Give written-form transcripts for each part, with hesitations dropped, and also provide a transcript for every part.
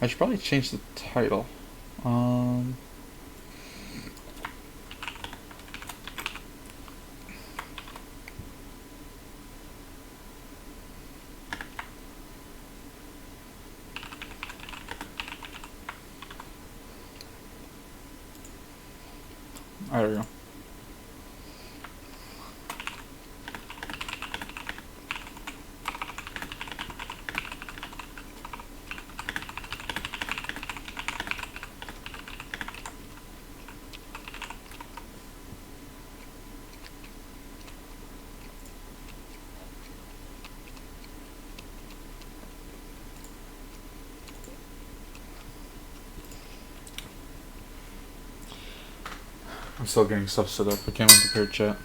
I should probably change the title. There we go. I'm still getting stuff set up. I can't wait to pair chat.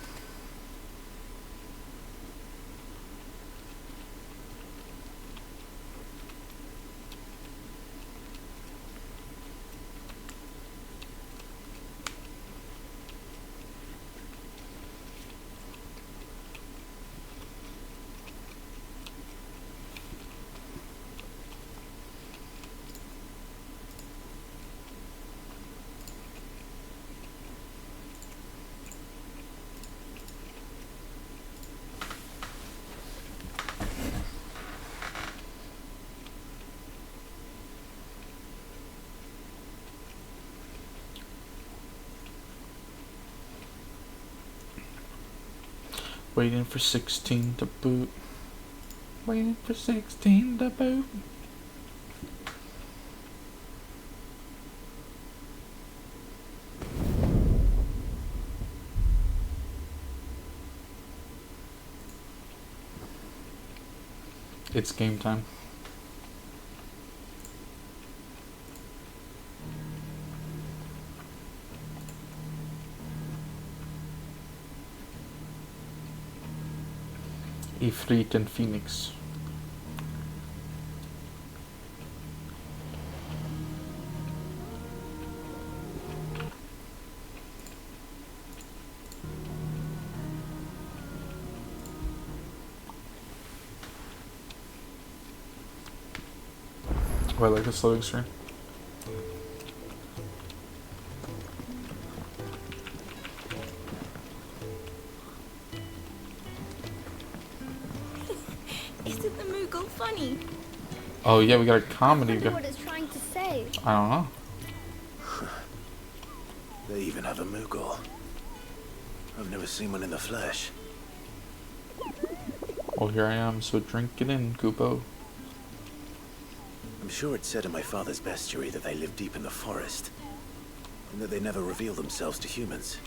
Waiting for 16 to boot. Waiting for 16 to boot. It's game time. Ifrit and Phoenix. Oh, I like this loading screen. Isn't the Moogle funny? Oh yeah, we got a comedy I wonder guy. what it's trying to say. I don't know. They even have a Moogle. I've never seen one in the flesh. Well, here I am, so drink it in, Kupo. I'm sure it said in my father's bestiary that they live deep in the forest, and that they never reveal themselves to humans.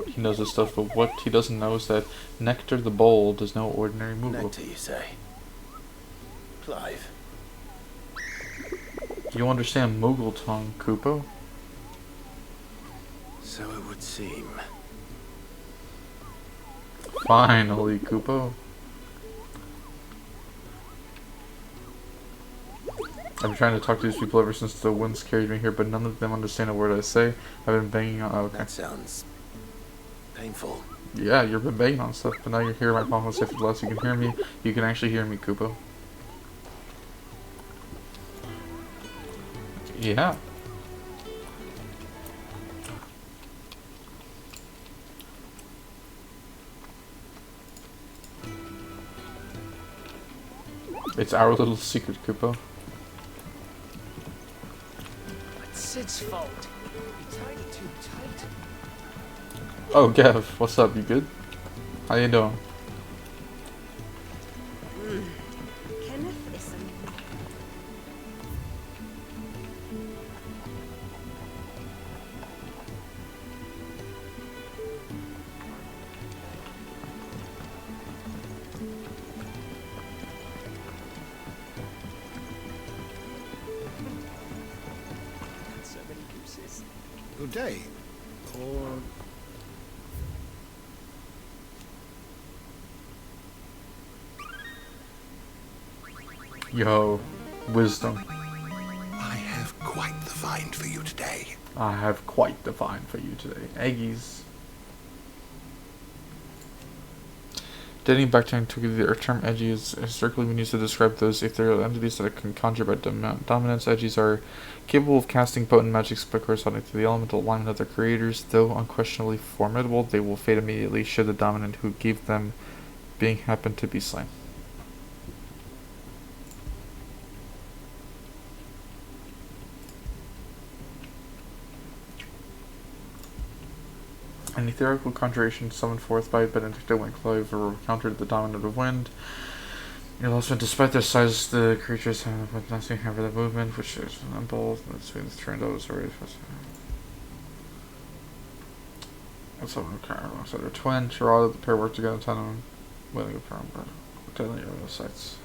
He knows this stuff, but what he doesn't know is that Nectar the Bold is no ordinary Moogle. Nectar, you say? Clive. You understand Moogle tongue, Kupo? So it would seem. Finally, Kupo. I've been trying to talk to these people ever since the winds carried me here, but none of them understand a word I say. I've been banging on. Oh, okay. That sounds painful. Yeah, you've been banging on stuff, but now you're here. My mom will say for the last you can hear me. You can actually hear me, Kupo. Yeah. It's our little secret, Kupo. It's Sid's fault. He tied it too tight. Oh, Gav, what's up? You good? How you doing? Kenneth, listen. So many uses. Good day. Or... Yo, wisdom. I have quite the find for you today. I have quite the find for you today. Eggies. Dating back to antiquity, the term edgy is historically been used to describe those ethereal entities that can conjure by dominance. Edgies are capable of casting potent magic spell corresponding to the elemental alignment of their creators. Though unquestionably formidable, they will fade immediately should the dominant who gave them being happen to be slain. An ethereal conjuration summoned forth by Benedicta when Clive encountered the dominant of wind. Despite their size, the creatures have nothing however the movement, which is both between the turned out is already what's up, okay, alongside their twin, Gerard, the pair work together in tandem, winning a firm, but deadly aerial sights.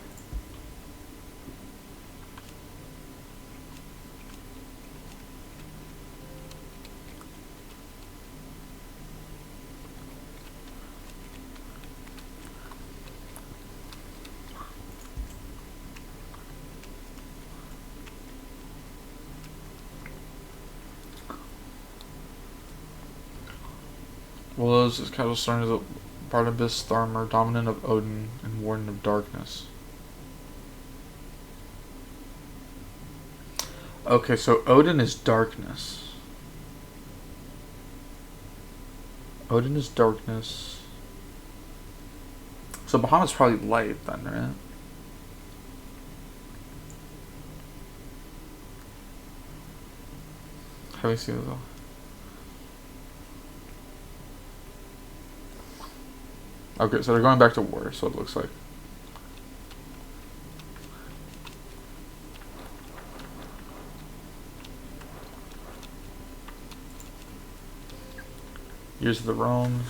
Willows is casual starting as a Barnabas Tharmer, dominant of Odin and warden of darkness. Okay, so Odin is darkness. Odin is darkness. So Bahamut's probably light then, right? Have we seen it though? Okay, so they're going back to war, so it looks like. Years of the Rome.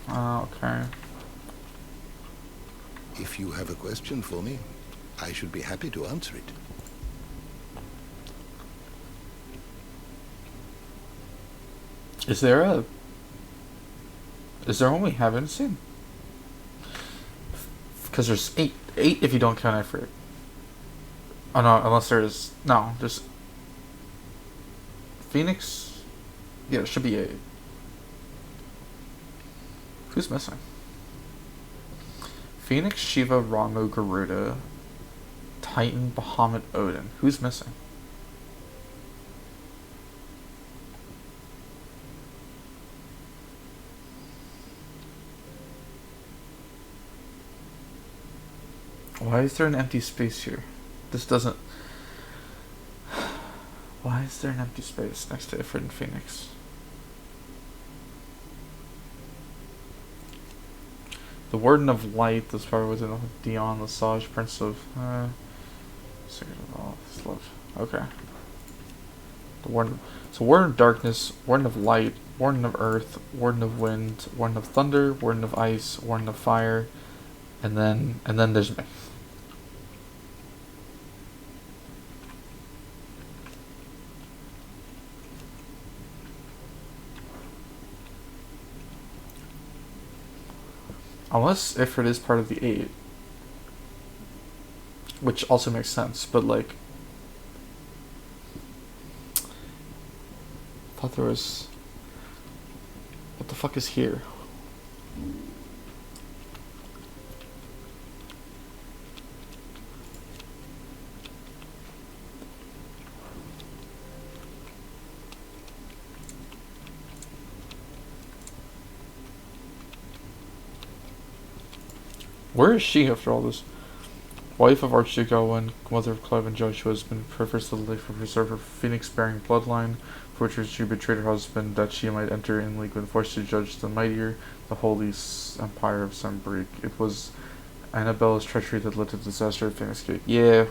Okay. If you have a question for me, I should be happy to answer it. Is there one we haven't seen? Because there's 8 if you don't count Ifrit. Oh no, unless there's there's Phoenix. Yeah, it should be 8. Who's missing? Phoenix, Shiva, Ramu, Garuda, Titan, Bahamut, Odin. Who's missing? Why is there an empty space here? This doesn't... Why is there an empty space next to Ifrit and Phoenix? The Warden of Light, this power was in Dion, the Sage, Prince of... Secret of all this love. Okay. The Warden... So Warden of Darkness, Warden of Light, Warden of Earth, Warden of Wind, Warden of Thunder, Warden of Ice, Warden of Fire, and then there's me. Unless Ifrit is part of the 8. Which also makes sense, but like... I thought there was... What the fuck is here? Where is she after all this? Wife of Archduke Owen, mother of Clive and Joshua, has been prefers to the life of preserve her Phoenix-bearing bloodline, for which she betrayed her husband that she might enter in league when forced to judge the mightier, the holy empire of Sembreak. It was Annabella's treachery that led to the disaster of Phoenix Gate. Yeah.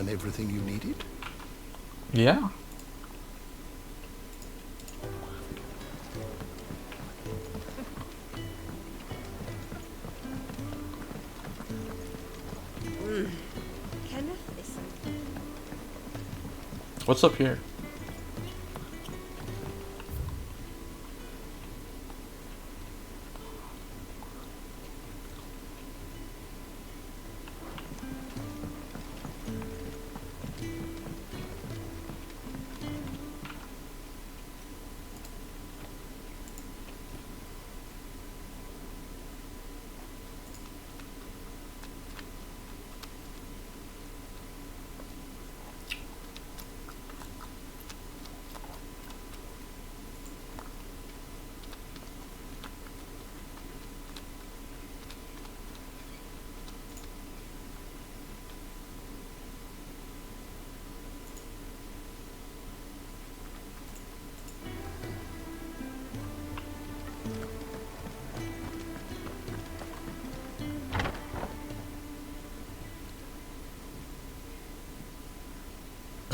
Everything you needed? Yeah. Kenneth, listen. What's up here?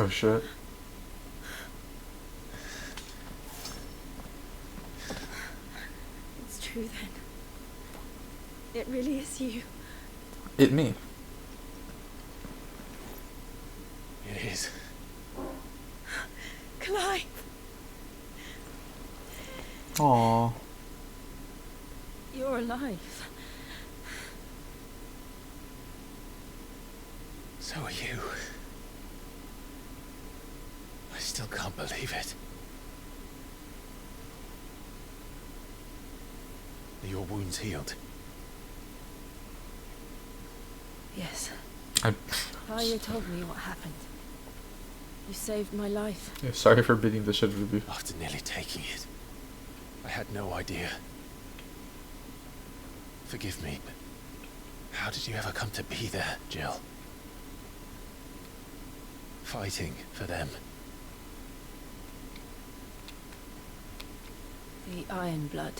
Oh shit. It's true then. It really is you. It me. It is. Clive! Aww. You're alive. So are you. I still can't believe it. Are your wounds healed? Yes. I. Arya told me what happened. You saved my life. Yeah, sorry for beating the shit out of you. After nearly taking it, I had no idea. Forgive me, but how did you ever come to be there, Jill? Fighting for them. The Iron Blood.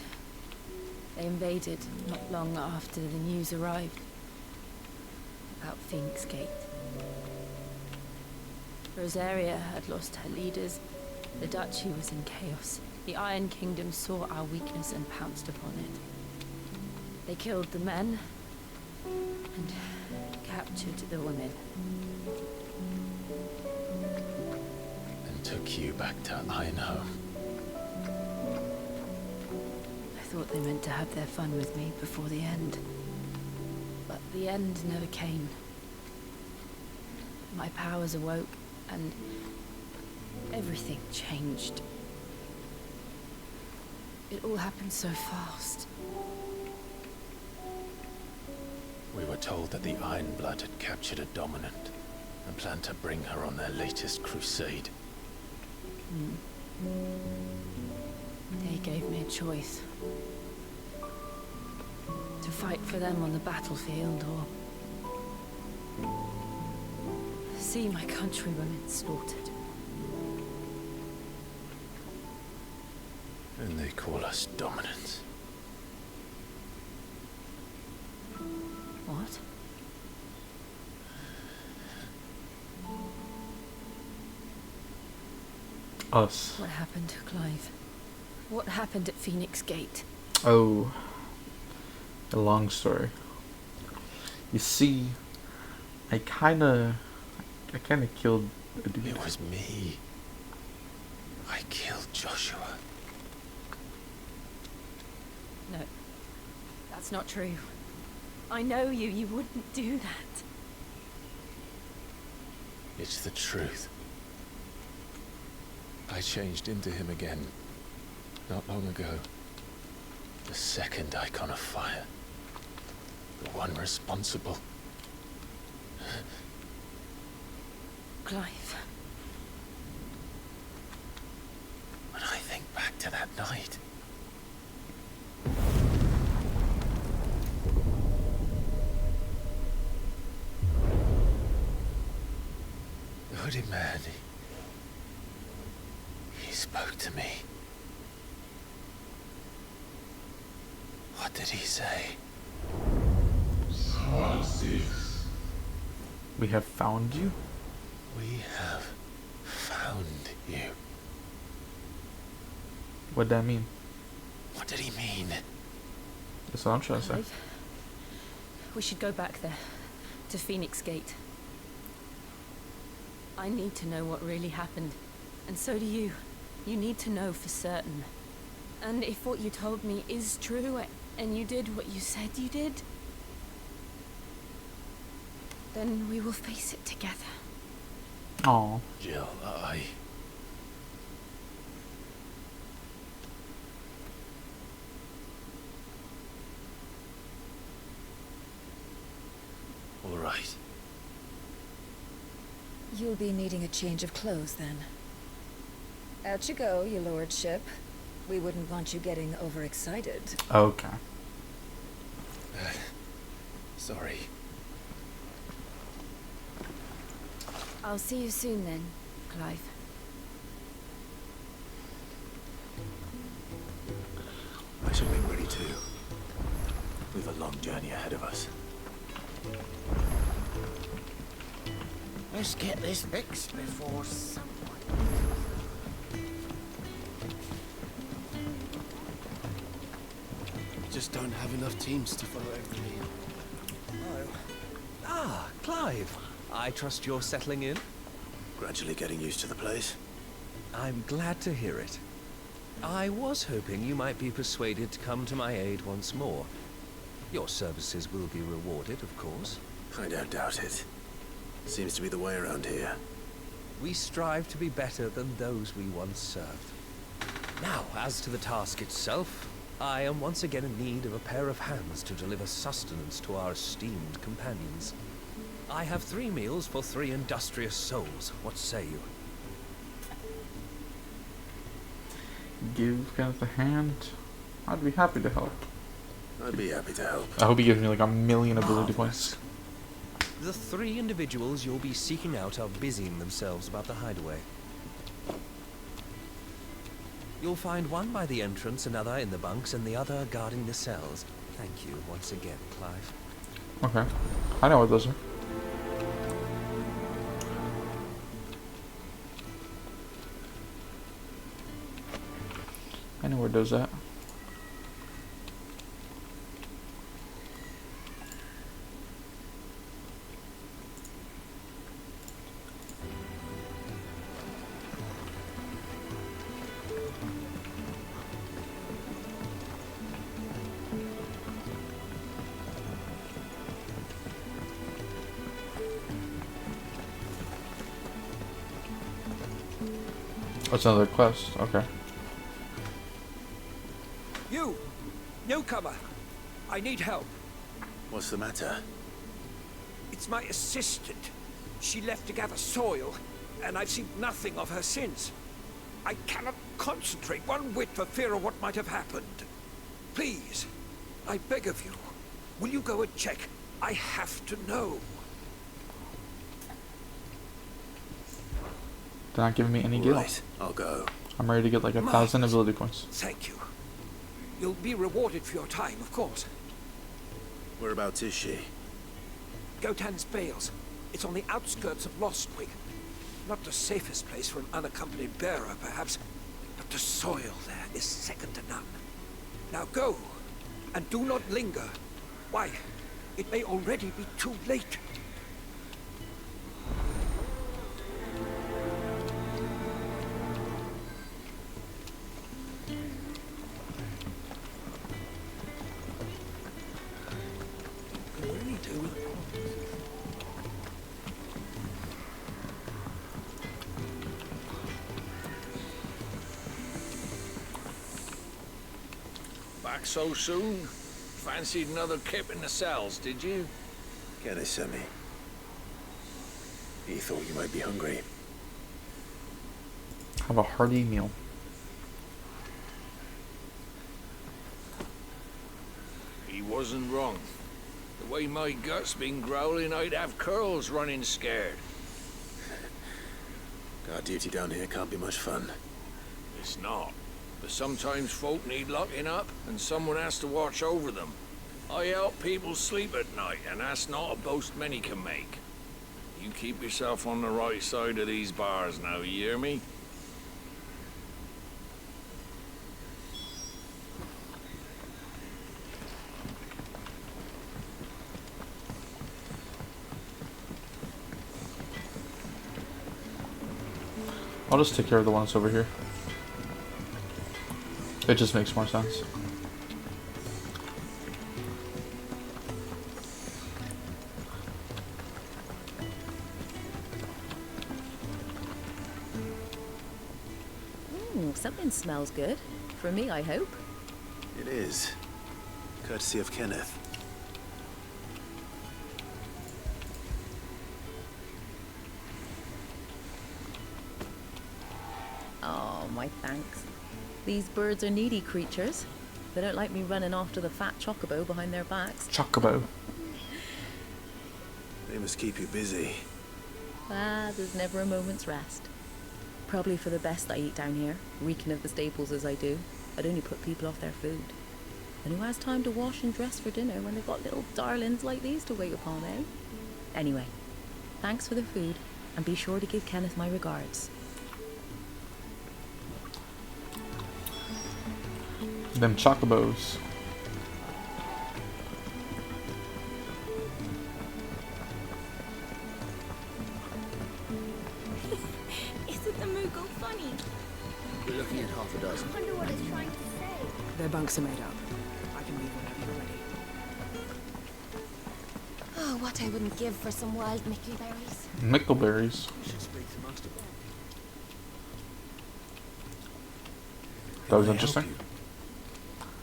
They invaded not long after the news arrived about Phoenix Gate. Rosaria had lost her leaders. The Duchy was in chaos. The Iron Kingdom saw our weakness and pounced upon it. They killed the men and captured the women. And took you back to Ironhome. I thought they meant to have their fun with me before the end. But the end never came. My powers awoke, and everything changed. It all happened so fast. We were told that the Iron Blood had captured a dominant and planned to bring her on their latest crusade. They gave me a choice. To fight for them on the battlefield, or see my countrywomen slaughtered. And they call us dominants. What? Us. What happened to Clive? What happened at Phoenix Gate? Oh. A long story. You see, I kinda killed a dude. It was me. I killed Joshua. No, that's not true. I know you. You wouldn't do that. It's the truth. I changed into him again, not long ago. The second icon of fire. The one responsible. Clive. When I think back to that night... The hooded man, he spoke to me. What did he say? We have found you? We have found you. What'd that mean? What did he mean? That's what I'm trying to say. Clive, we should go back there, to Phoenix Gate. I need to know what really happened, and so do you. You need to know for certain. And if what you told me is true, and you did what you said you did, then we will face it together. Aw. Jill, all right. You'll be needing a change of clothes, then. Out you go, your lordship. We wouldn't want you getting overexcited. Okay. Sorry. I'll see you soon then, Clive. I should make ready too. We've a long journey ahead of us. Let's get this fixed before someone... Just don't have enough teams to follow every lead. Oh. Ah, Clive. I trust you're settling in? Gradually getting used to the place. I'm glad to hear it. I was hoping you might be persuaded to come to my aid once more. Your services will be rewarded, of course. I don't doubt it. Seems to be the way around here. We strive to be better than those we once served. Now, as to the task itself, I am once again in need of a pair of hands to deliver sustenance to our esteemed companions. I have 3 meals for 3 industrious souls. What say you? Give Kenneth a hand. I'd be happy to help. I'd be happy to help. I hope he gives me like 1,000,000 ability points. The 3 individuals you'll be seeking out are busying themselves about the hideaway. You'll find one by the entrance, another in the bunks, and the other guarding the cells. Thank you once again, Clive. Okay. I know what those are. I know where those at. That's another quest. Okay. You! Newcomer! I need help. What's the matter? It's my assistant. She left to gather soil, and I've seen nothing of her since. I cannot concentrate one whit for fear of what might have happened. Please, I beg of you, will you go and check? I have to know. They're not giving me any gil. Right, I'll go. I'm ready to get like 1,000 ability points. Thank you. You'll be rewarded for your time, of course. Whereabouts is she? Gotan's Bales. It's on the outskirts of Lostwing. Not the safest place for an unaccompanied bearer, perhaps, but the soil there is second to none. Now go, and do not linger. Why, it may already be too late. Back so soon? Fancied another kip in the cells, did you? Kenneth sent me. He thought you might be hungry. Have a hearty meal. He wasn't wrong. The way my gut's been growling, I'd have curls running scared. Guard duty down here can't be much fun. It's not. But sometimes folk need locking up, and someone has to watch over them. I help people sleep at night, and that's not a boast many can make. You keep yourself on the right side of these bars now, you hear me? I'll just take care of the ones over here. It just makes more sense. Something smells good. For me, I hope. It is. Courtesy of Kenneth. Oh, my thanks. These birds are needy creatures. They don't like me running after the fat chocobo behind their backs. Chocobo. They must keep you busy. Ah, there's never a moment's rest. Probably for the best I eat down here, reeking of the staples as I do. I'd only put people off their food. And who has time to wash and dress for dinner when they've got little darlings like these to wait upon, eh? Anyway, thanks for the food. And be sure to give Kenneth my regards. Them chocobos. Isn't the Moogle funny? We're looking at half a dozen. I wonder what it's trying to say. Their bunks are made up. I can leave whenever you're ready. Oh, what I wouldn't give for some wild mickleberries. Mickleberries. We should speak to Master Bob. That was Can I help interesting. you?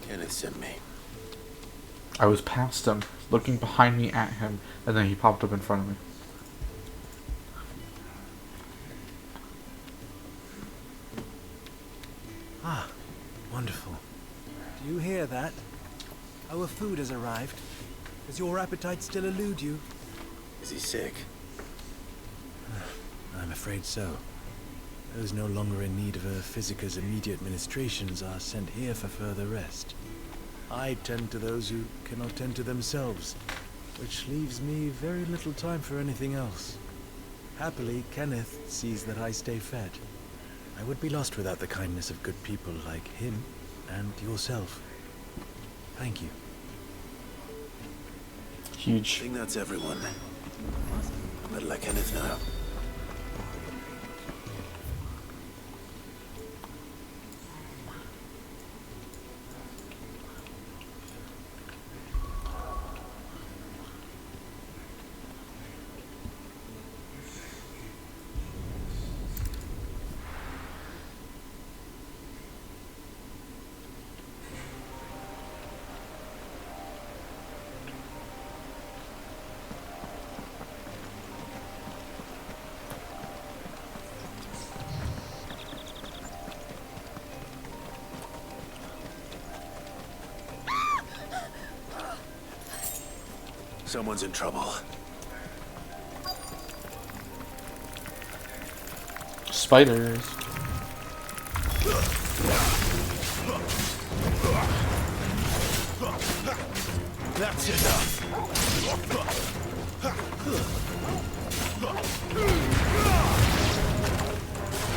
Kenneth sent me. I was past him, looking behind me at him, and then he popped up in front of me. Ah, wonderful. Do you hear that? Our food has arrived. Does your appetite still elude you? Is he sick? I'm afraid so. Those no longer in need of a Physica's immediate ministrations are sent here for further rest. I tend to those who cannot tend to themselves, which leaves me very little time for anything else. Happily, Kenneth sees that I stay fed. I would be lost without the kindness of good people like him and yourself. Thank you. I Huge. think that's everyone. Better let Kenneth know. Someone's in trouble. Spiders. That's enough.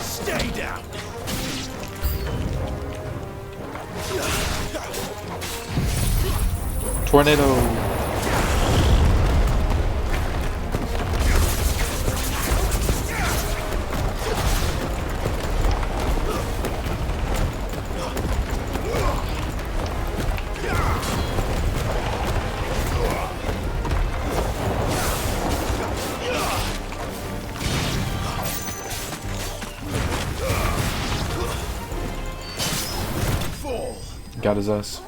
Stay down. Tornado. Got his ass.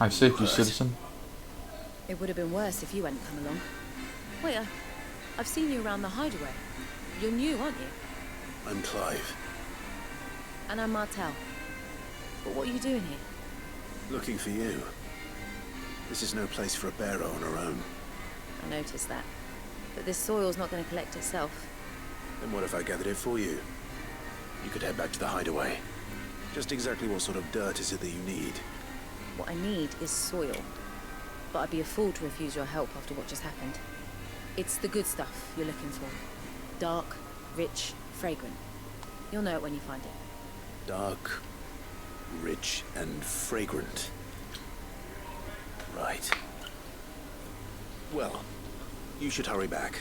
I saved you, citizen. It would have been worse if you hadn't come along. Wait, I've seen you around the hideaway. You're new, aren't you? I'm Clive. And I'm Martel. But what are you doing here? Looking for you. This is no place for a bearer on her own. I noticed that. But this soil's not going to collect itself. Then what if I gathered it for you? You could head back to the hideaway. Just exactly what sort of dirt is it that you need? What I need is soil. But I'd be a fool to refuse your help after what just happened. It's the good stuff you're looking for. Dark, rich, fragrant. You'll know it when you find it. Dark, rich, and fragrant. Right. Well, you should hurry back.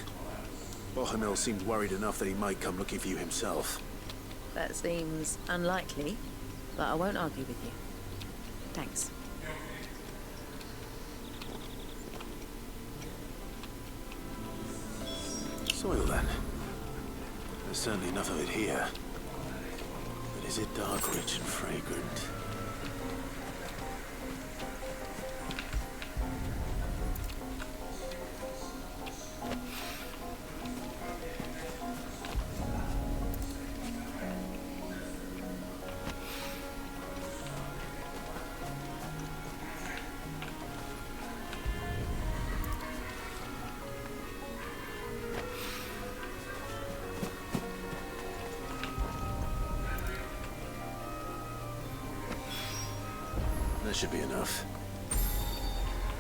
Bohemil seemed worried enough that he might come looking for you himself. That seems unlikely, but I won't argue with you. Thanks. Soil, then. There's certainly enough of it here. But is it dark, rich, and fragrant? should be enough.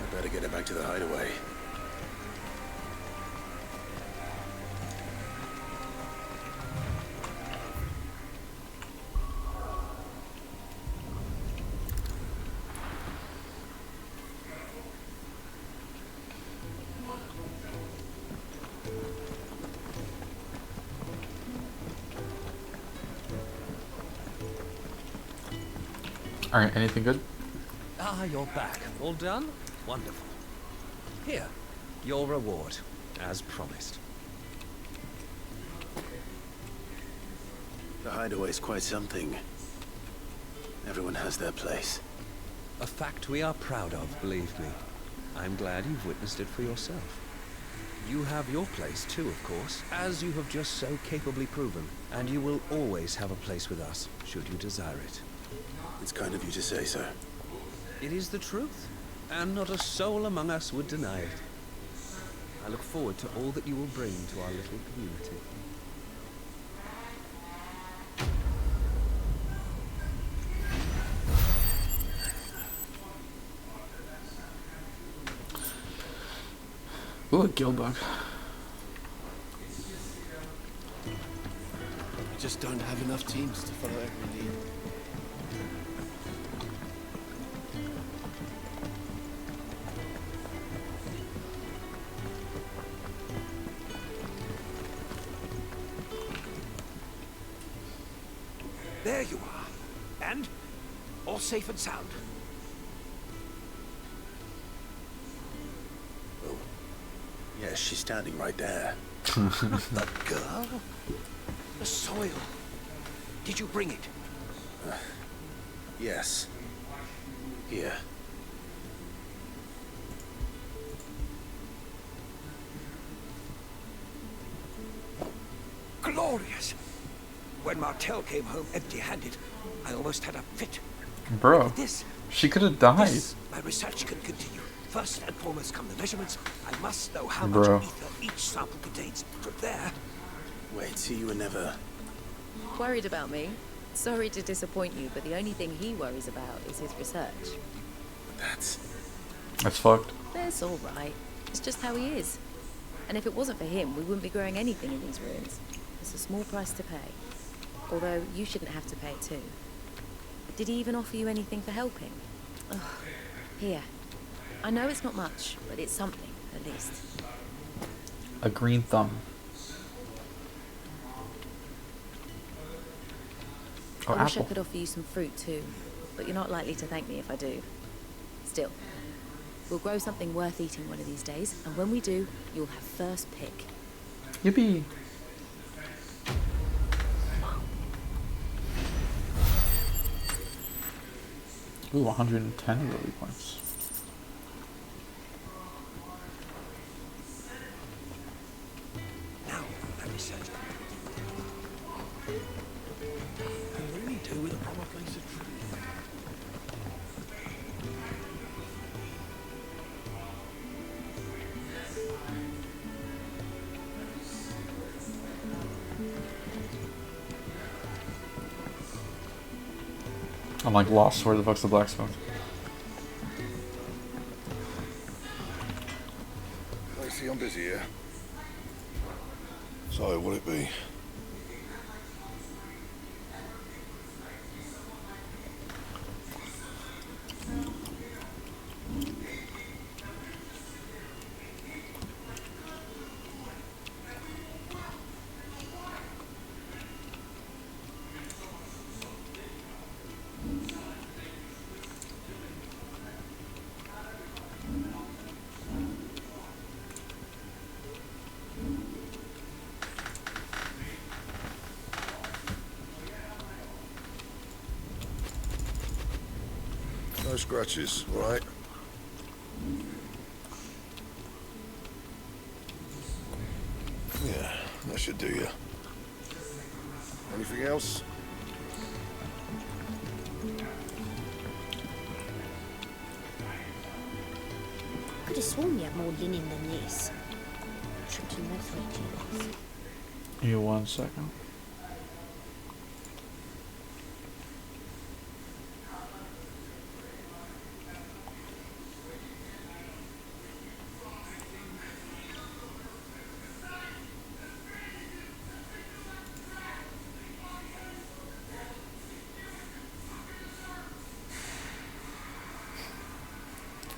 I better get it back to the hideaway. Alright, anything good? Ah, you're back. All done? Wonderful. Here, your reward, as promised. The hideaway's quite something. Everyone has their place. A fact we are proud of, believe me. I'm glad you've witnessed it for yourself. You have your place too, of course, as you have just so capably proven, and you will always have a place with us, should you desire it. It's kind of you to say so. It is the truth, and not a soul among us would deny it. I look forward to all that you will bring to our little community. Ooh, a gill bug. We just don't have enough teams to follow every lead. There you are. And? All safe and sound. Oh. Yes, she's standing right there. The girl? The soil. Did you bring it? Yes. Here. Glorious! When Martel came home empty-handed, I almost had a fit. Bro, This, she could have died. this, my research can continue. First and foremost come the measurements. I must know how Bro. much ether each sample contains. From there, Wait, so you were never... Worried about me? Sorry to disappoint you, but the only thing he worries about is his research. That's fucked. That's all right. It's just how he is. And if it wasn't for him, we wouldn't be growing anything in these ruins. It's a small price to pay. Although, you shouldn't have to pay it too. Did he even offer you anything for helping? Ugh. Here. I know it's not much, but it's something, at least. A green thumb. Oh, I wish I apple. could offer you some fruit too, but you're not likely to thank me if I do. Still, we'll grow something worth eating one of these days, and when we do, you'll have first pick. Yippee. Ooh, 110 ability points. now, let me search. I really do with a proper place of truth. I'm like lost. Where the fuck's the blacksmith? Lacey, I'm busy here. So, what'll it be? No scratches, all right? Yeah, that should do you. Anything else? Could have sworn you had more linen than this. Tripped in my 3 jeans. You 1 second.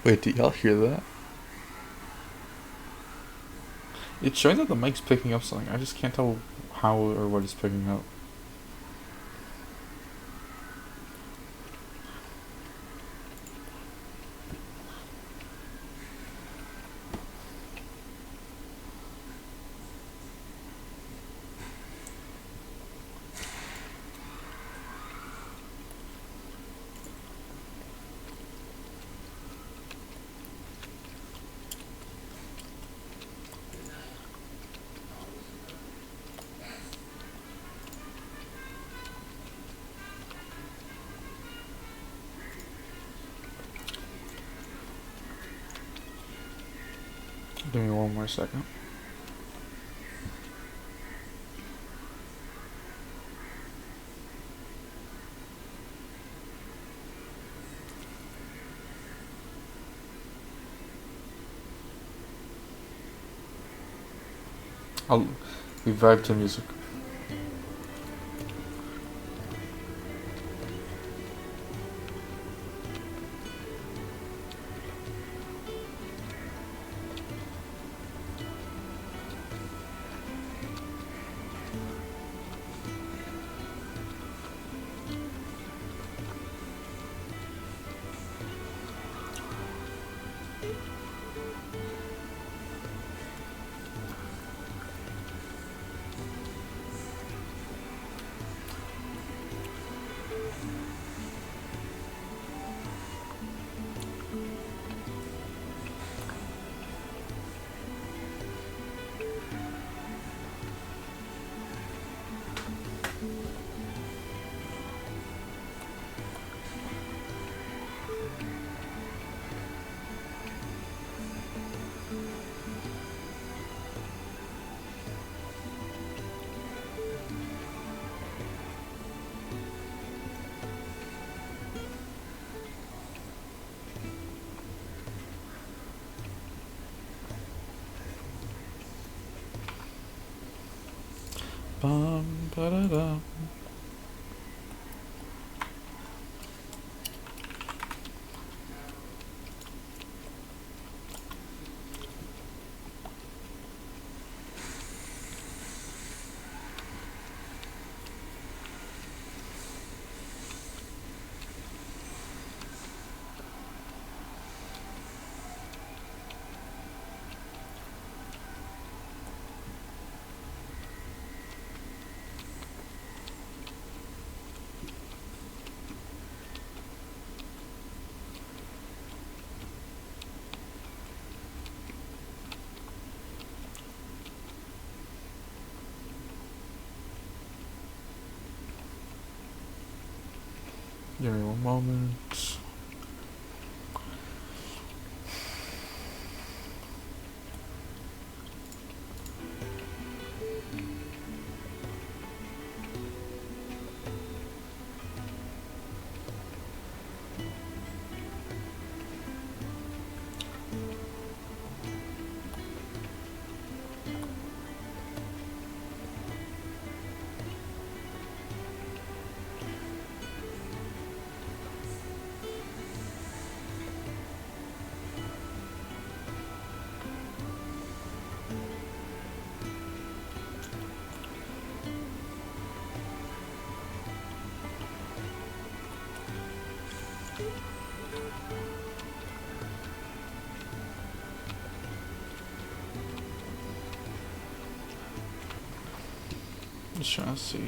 Wait, do y'all hear that? It's showing that the mic's picking up something. I just can't tell how or what it's picking up. Give me one more second. I'll revive to music. Bum, ba-da-dum. Give me one moment. Just trying to see.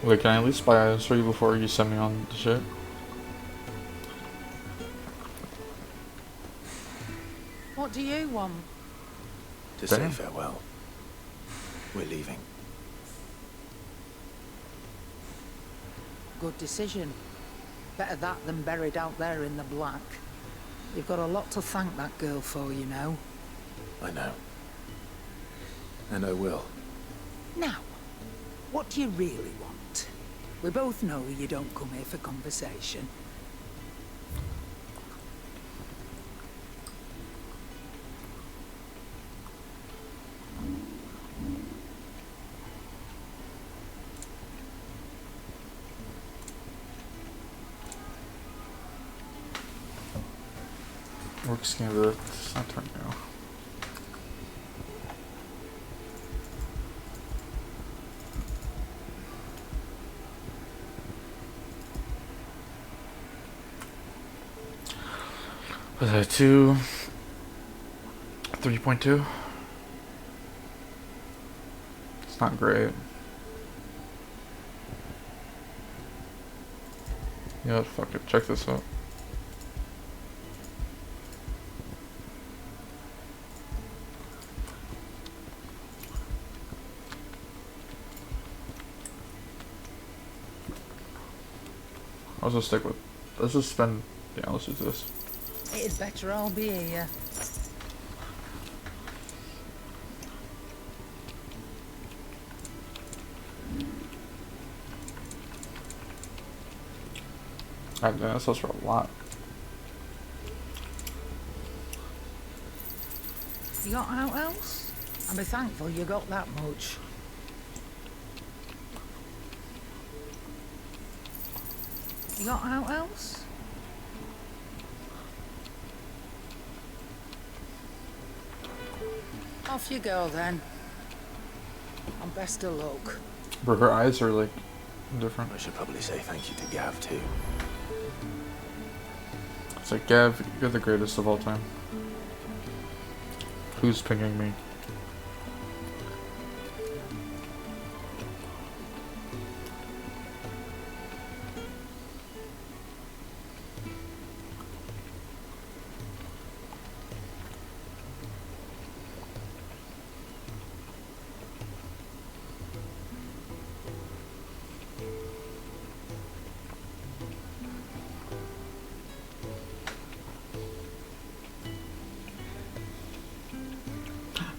Wait, can I at least buy items for you before you send me on the shit? What do you want? To say farewell. We're leaving. Good decision. Better that than buried out there in the black. You've got a lot to thank that girl for, you know. I know. And I will. Now, what do you really want? We both know you don't come here for conversation. Work scan, but it's not turn now. Was that 3.2? It's not great. You know what, fuck it, check this out. I'll just stick with, let's just spend, yeah, let's do this. It'd better all be here. God damn, that sells for a lot. You got out else? I'll be thankful you got that much. You got out else? Off you go then. And best of luck. Bro, her eyes are like different. I should probably say thank you to Gav too. It's like, Gav, you're the greatest of all time. Who's pinging me?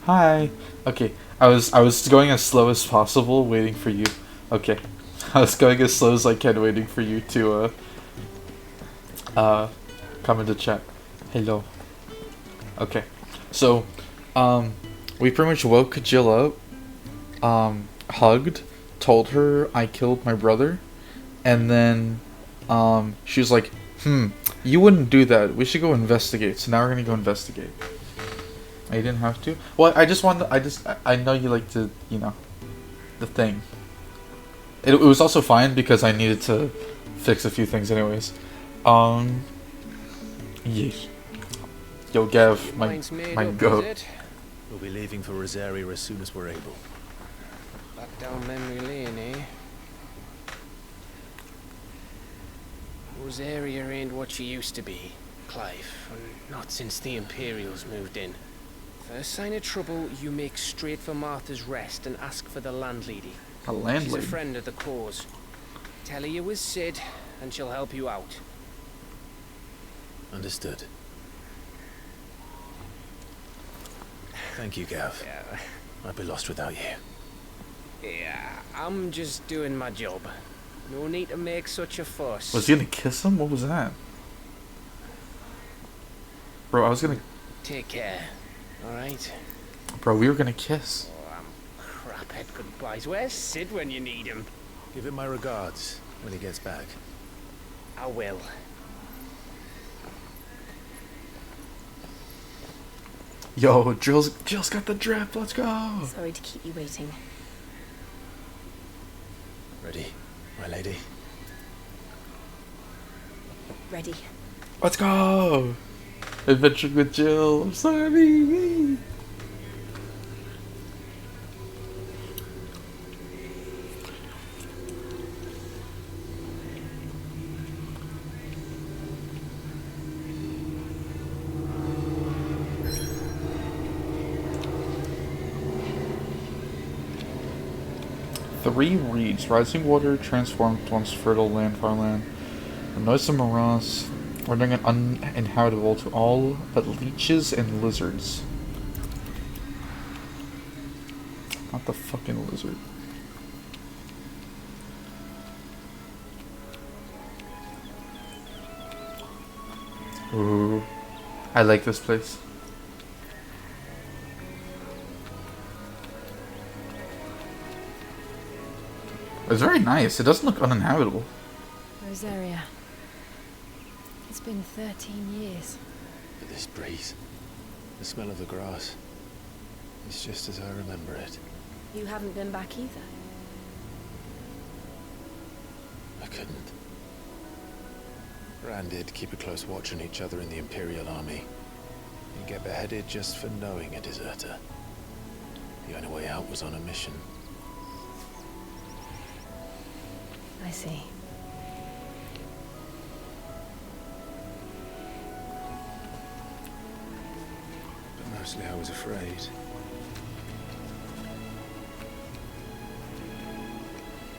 Hi. Okay, I was going as slow as possible, waiting for you. Okay, I was going as slow as I can, waiting for you to come into chat. Hello. Okay, so we pretty much woke Jill up, hugged, told her I killed my brother, and then she was like, you wouldn't do that. We should go investigate. So now we're gonna go investigate. I didn't have to. Well, I know you like to, you know, the thing. It was also fine because I needed to fix a few things anyways. Yes. Yo, Gav, my goat. We'll be leaving for Rosaria as soon as we're able. Back down memory lane, eh? Rosaria ain't what she used to be, Clive. Not since the Imperials moved in. First sign of trouble, you make straight for Martha's Rest and ask for the landlady. A landlady? She's a friend of the cause. Tell her you was Sid, and she'll help you out. Understood. Thank you, Gav. Yeah. I'd be lost without you. Yeah, I'm just doing my job. No need to make such a fuss. Was he gonna kiss him? What was that? Bro, I was gonna... Take care. Alright? Bro, we were gonna kiss. Oh, I'm crap at goodbyes. Where's Sid when you need him? Give him my regards when he gets back. I will. Yo, Jill's got the drip. Let's go. Sorry to keep you waiting. Ready, my lady? Ready. Let's go. Adventure with Jill. I'm sorry. Three reeds. Rising water transformed once fertile land farmland. The noisome morass, rendering it uninhabitable to all but leeches and lizards. Not the fucking lizard. Ooh. I like this place. It's very nice. It doesn't look uninhabitable. Rosaria. It's been 13 years. But this breeze, the smell of the grass, it's just as I remember it. You haven't been back either. I couldn't. Rand did keep a close watch on each other in the Imperial Army. You get beheaded just for knowing a deserter. The only way out was on a mission. I see. But mostly I was afraid.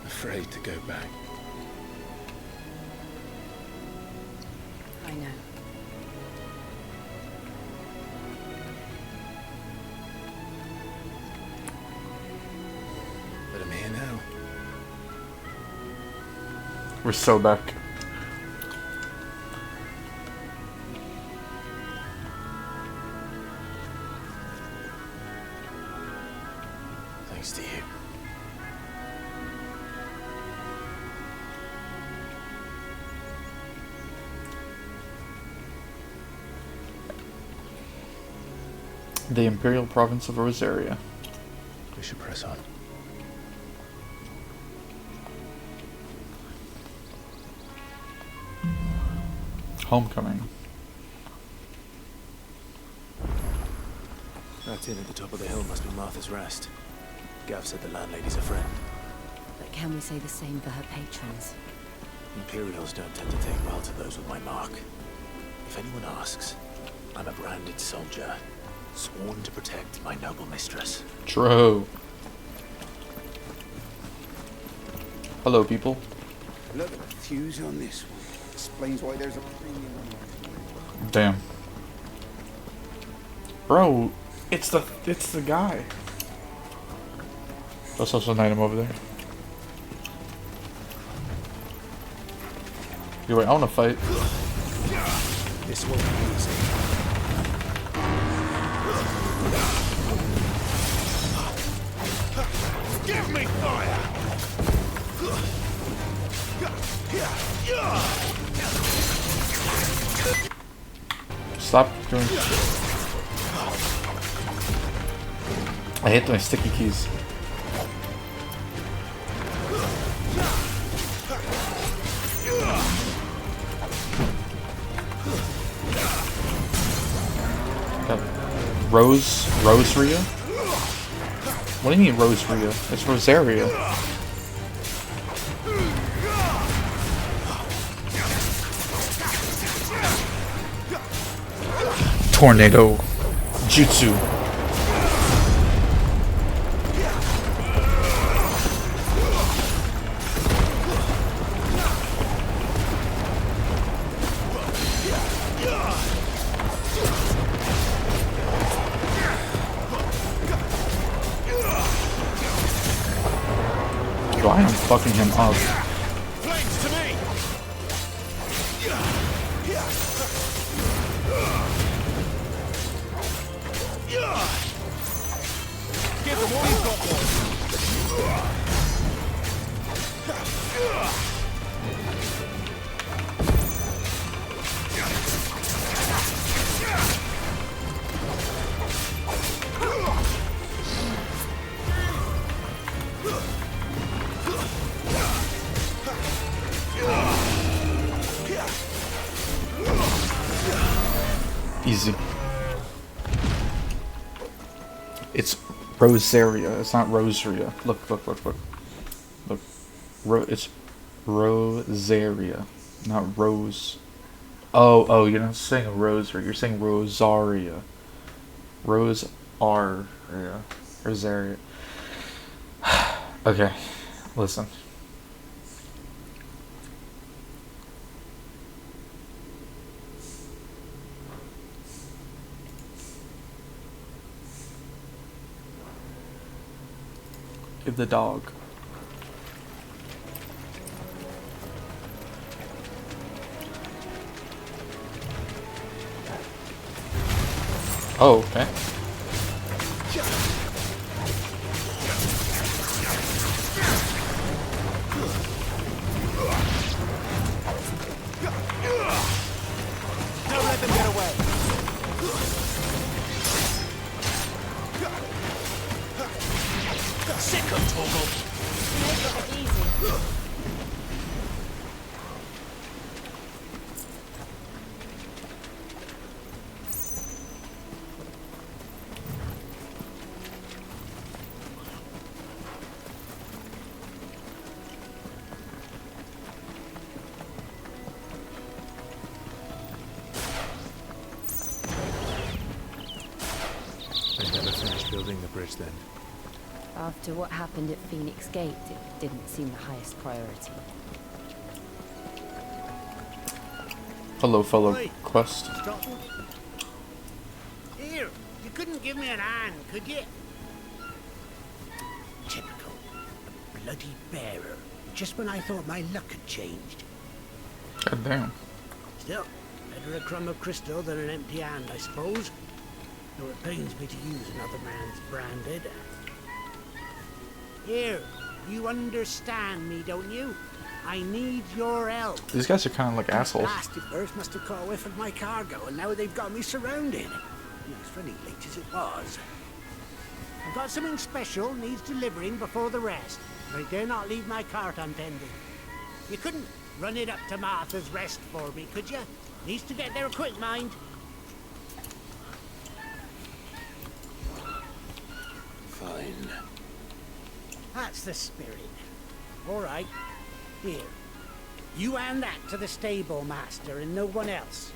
Afraid to go back. I know. But I'm here now. We're so back. Thanks to you. The Imperial Province of Rosaria. We should press on. Homecoming. That inn at the top of the hill must be Martha's Rest. Gav said the landlady's a friend. But can we say the same for her patrons? Imperials don't tend to take well to those with my mark. If anyone asks, I'm a branded soldier, sworn to protect my noble mistress. True. Hello, people. Look at the fuse on this one. Explains why there's a premium on it. Damn. Bro, it's the guy. That's also an item over there. You wait, I wanna fight. This won't be easy. Give me fire! Stop doing. I hate my sticky keys. Got Rosaria? What do you mean Rosaria? It's Rosaria. Tornado Jutsu. Yo, I am fucking him up. Flames to me! Give them all you've got, Easy. It's Rosaria. It's not Rosaria. Look, look, look, look. Look. It's Rosaria, not Rose. Oh, you're not saying Rosary. You're saying Rosaria. Rosaria. Rosaria. Okay, listen. the dog. Oh, okay. Don't let them get away. Sick of Togo. Make it easy. They never finished building the bridge then. After what happened at Phoenix Gate, it didn't seem the highest priority. Hello, fellow Oi. quest. Here, you couldn't give me an hand, could you? Typical. A bloody bearer. Just when I thought my luck had changed. God damn. Still, better a crumb of crystal than an empty hand, I suppose. Though it pains me to use another man's branded. Here, you understand me, don't you? I need your help. These guys are kind of like assholes. Blasted birds must have caught a whiff of my cargo, and now they've got me surrounded. It's funny late as it was. I've got something special needs delivering before the rest, but I dare not leave my cart untended. You couldn't run it up to Martha's Rest for me, could you? Needs to get there quick, mind. Fine. That's the spirit. All right. Here. You hand that to the stable master and no one else.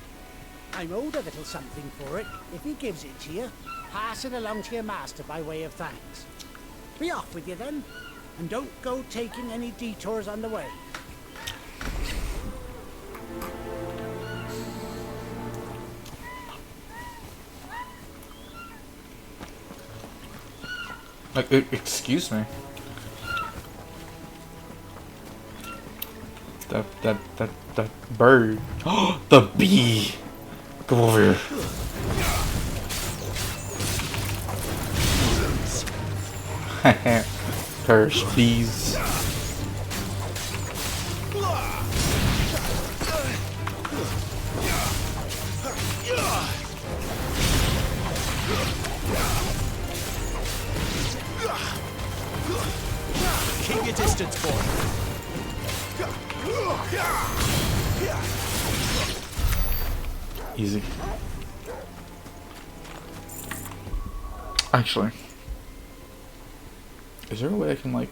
I'm owed a little something for it. If he gives it to you, pass it along to your master by way of thanks. Be off with you then, and don't go taking any detours on the way. Like, excuse me. That bird. Oh, the bee. Come over here. Curse bees. Keep your distance, boy. Easy. Actually, is there a way I can, like...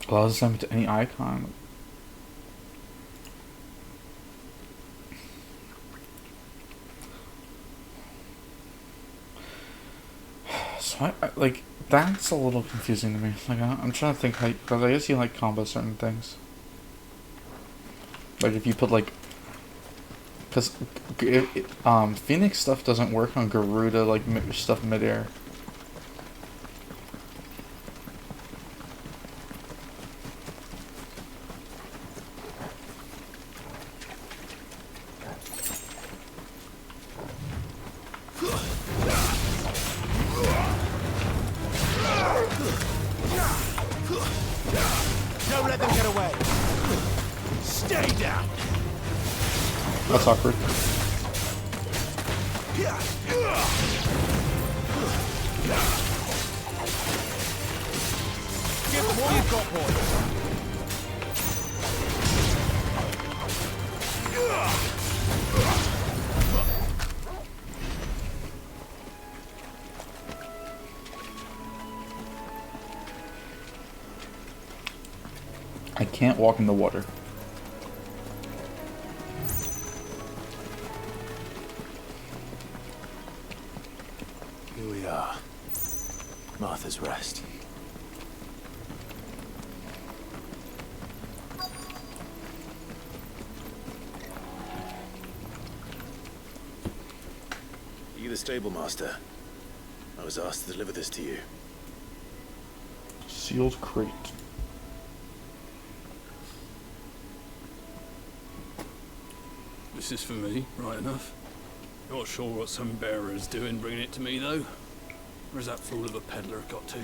allows them to any icon. So like, that's a little confusing to me. Like, I'm trying to think how, because I guess you like combo certain things. Like if you put like, because Phoenix stuff doesn't work on Garuda like stuff midair. That's awkward. Give them all you've got, boys. I can't walk in the water. Here we are. Martha's Rest. Are you the stable master? I was asked to deliver this to you. Sealed crate. This is for me, right enough. Not sure what some bearer's doing bringing it to me, though. Where's that fool of a peddler got to?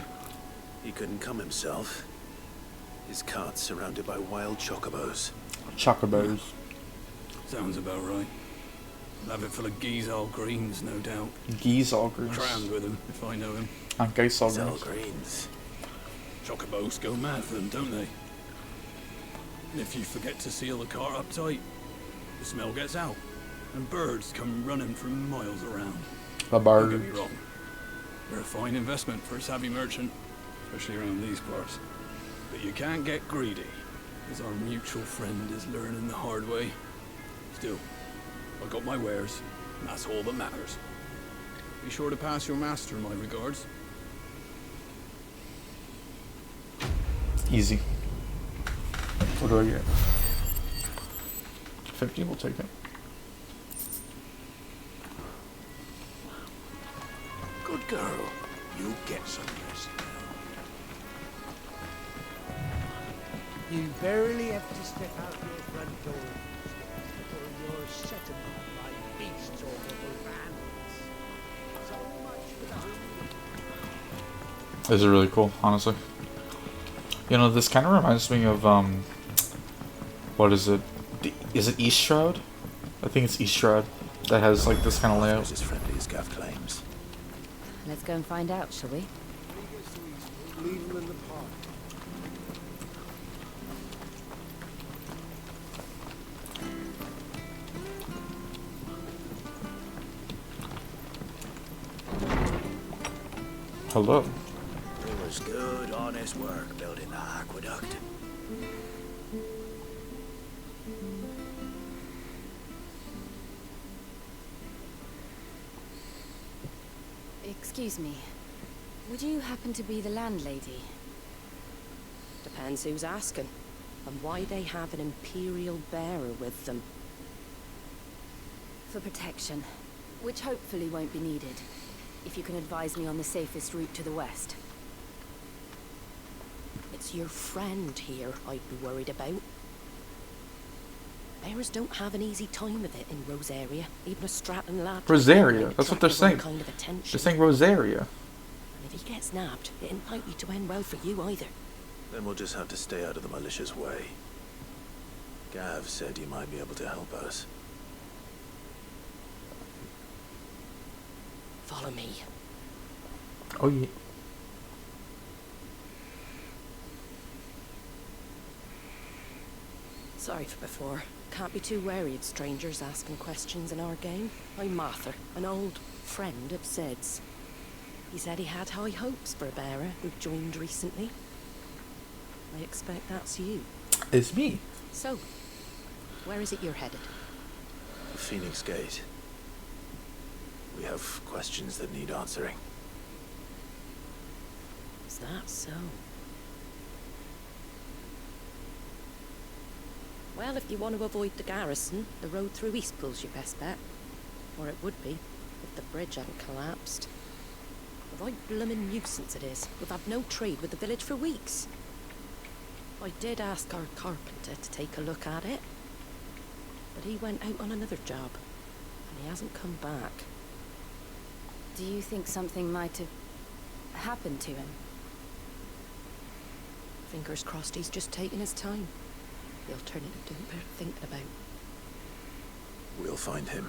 He couldn't come himself. His cart's surrounded by wild chocobos. Chocobos. Sounds about right. I'll have it full of Geezal greens, no doubt. Geezal greens. Crammed with them, if I know him. And Geezal Geezal greens. greens. Chocobos go mad for them, don't they? And if you forget to seal the cart up tight, the smell gets out, and birds come running from miles around. A bird. Don't get me wrong. They're a fine investment for a savvy merchant, especially around these parts. But you can't get greedy, as our mutual friend is learning the hard way. Still, I got my wares, and that's all that matters. Be sure to pass your master my regards. Easy. What do I get? 50, we'll take it. Good girl. You get some rest now. You barely have to step out your front door before you're set upon by beasts or animals. So much for the This is really cool, honestly. You know, this kind of reminds me of, what is it? Is it East Shroud? I think it's East Shroud that has, like, this kind of layout. As friendly as Gav claims. Let's go and find out, shall we? Leave them in the park. Hello. It was good, honest work building the aqueduct. Excuse me. Would you happen to be the landlady? Depends who's asking, and why they have an Imperial bearer with them. For protection, which hopefully won't be needed. If you can advise me on the safest route to the west. It's your friend here I'd be worried about. Bearers don't have an easy time of it in Rosaria, even a Stratton lad. Rosaria, that's what they're saying. Kind of attention. They're saying Rosaria. And if he gets nabbed, it ain't likely to end well for you either. Then we'll just have to stay out of the malicious way. Gav said you might be able to help us. Follow me. Oh yeah. Sorry for before. Can't be too wary of strangers asking questions in our game. I'm Martha, an old friend of Zed's. He said he had high hopes for a bearer who joined recently. I expect that's you. It's me. So, where is it you're headed? The Phoenix Gate. We have questions that need answering. Is that so? Well, if you want to avoid the garrison, the road through Eastpool's your best bet. Or it would be, if the bridge hadn't collapsed. A right bloomin' nuisance it is. We've had no trade with the village for weeks. I did ask our carpenter to take a look at it, but he went out on another job, and he hasn't come back. Do you think something might have happened to him? Fingers crossed he's just taking his time. The alternative don't bear thinking about. We'll find him.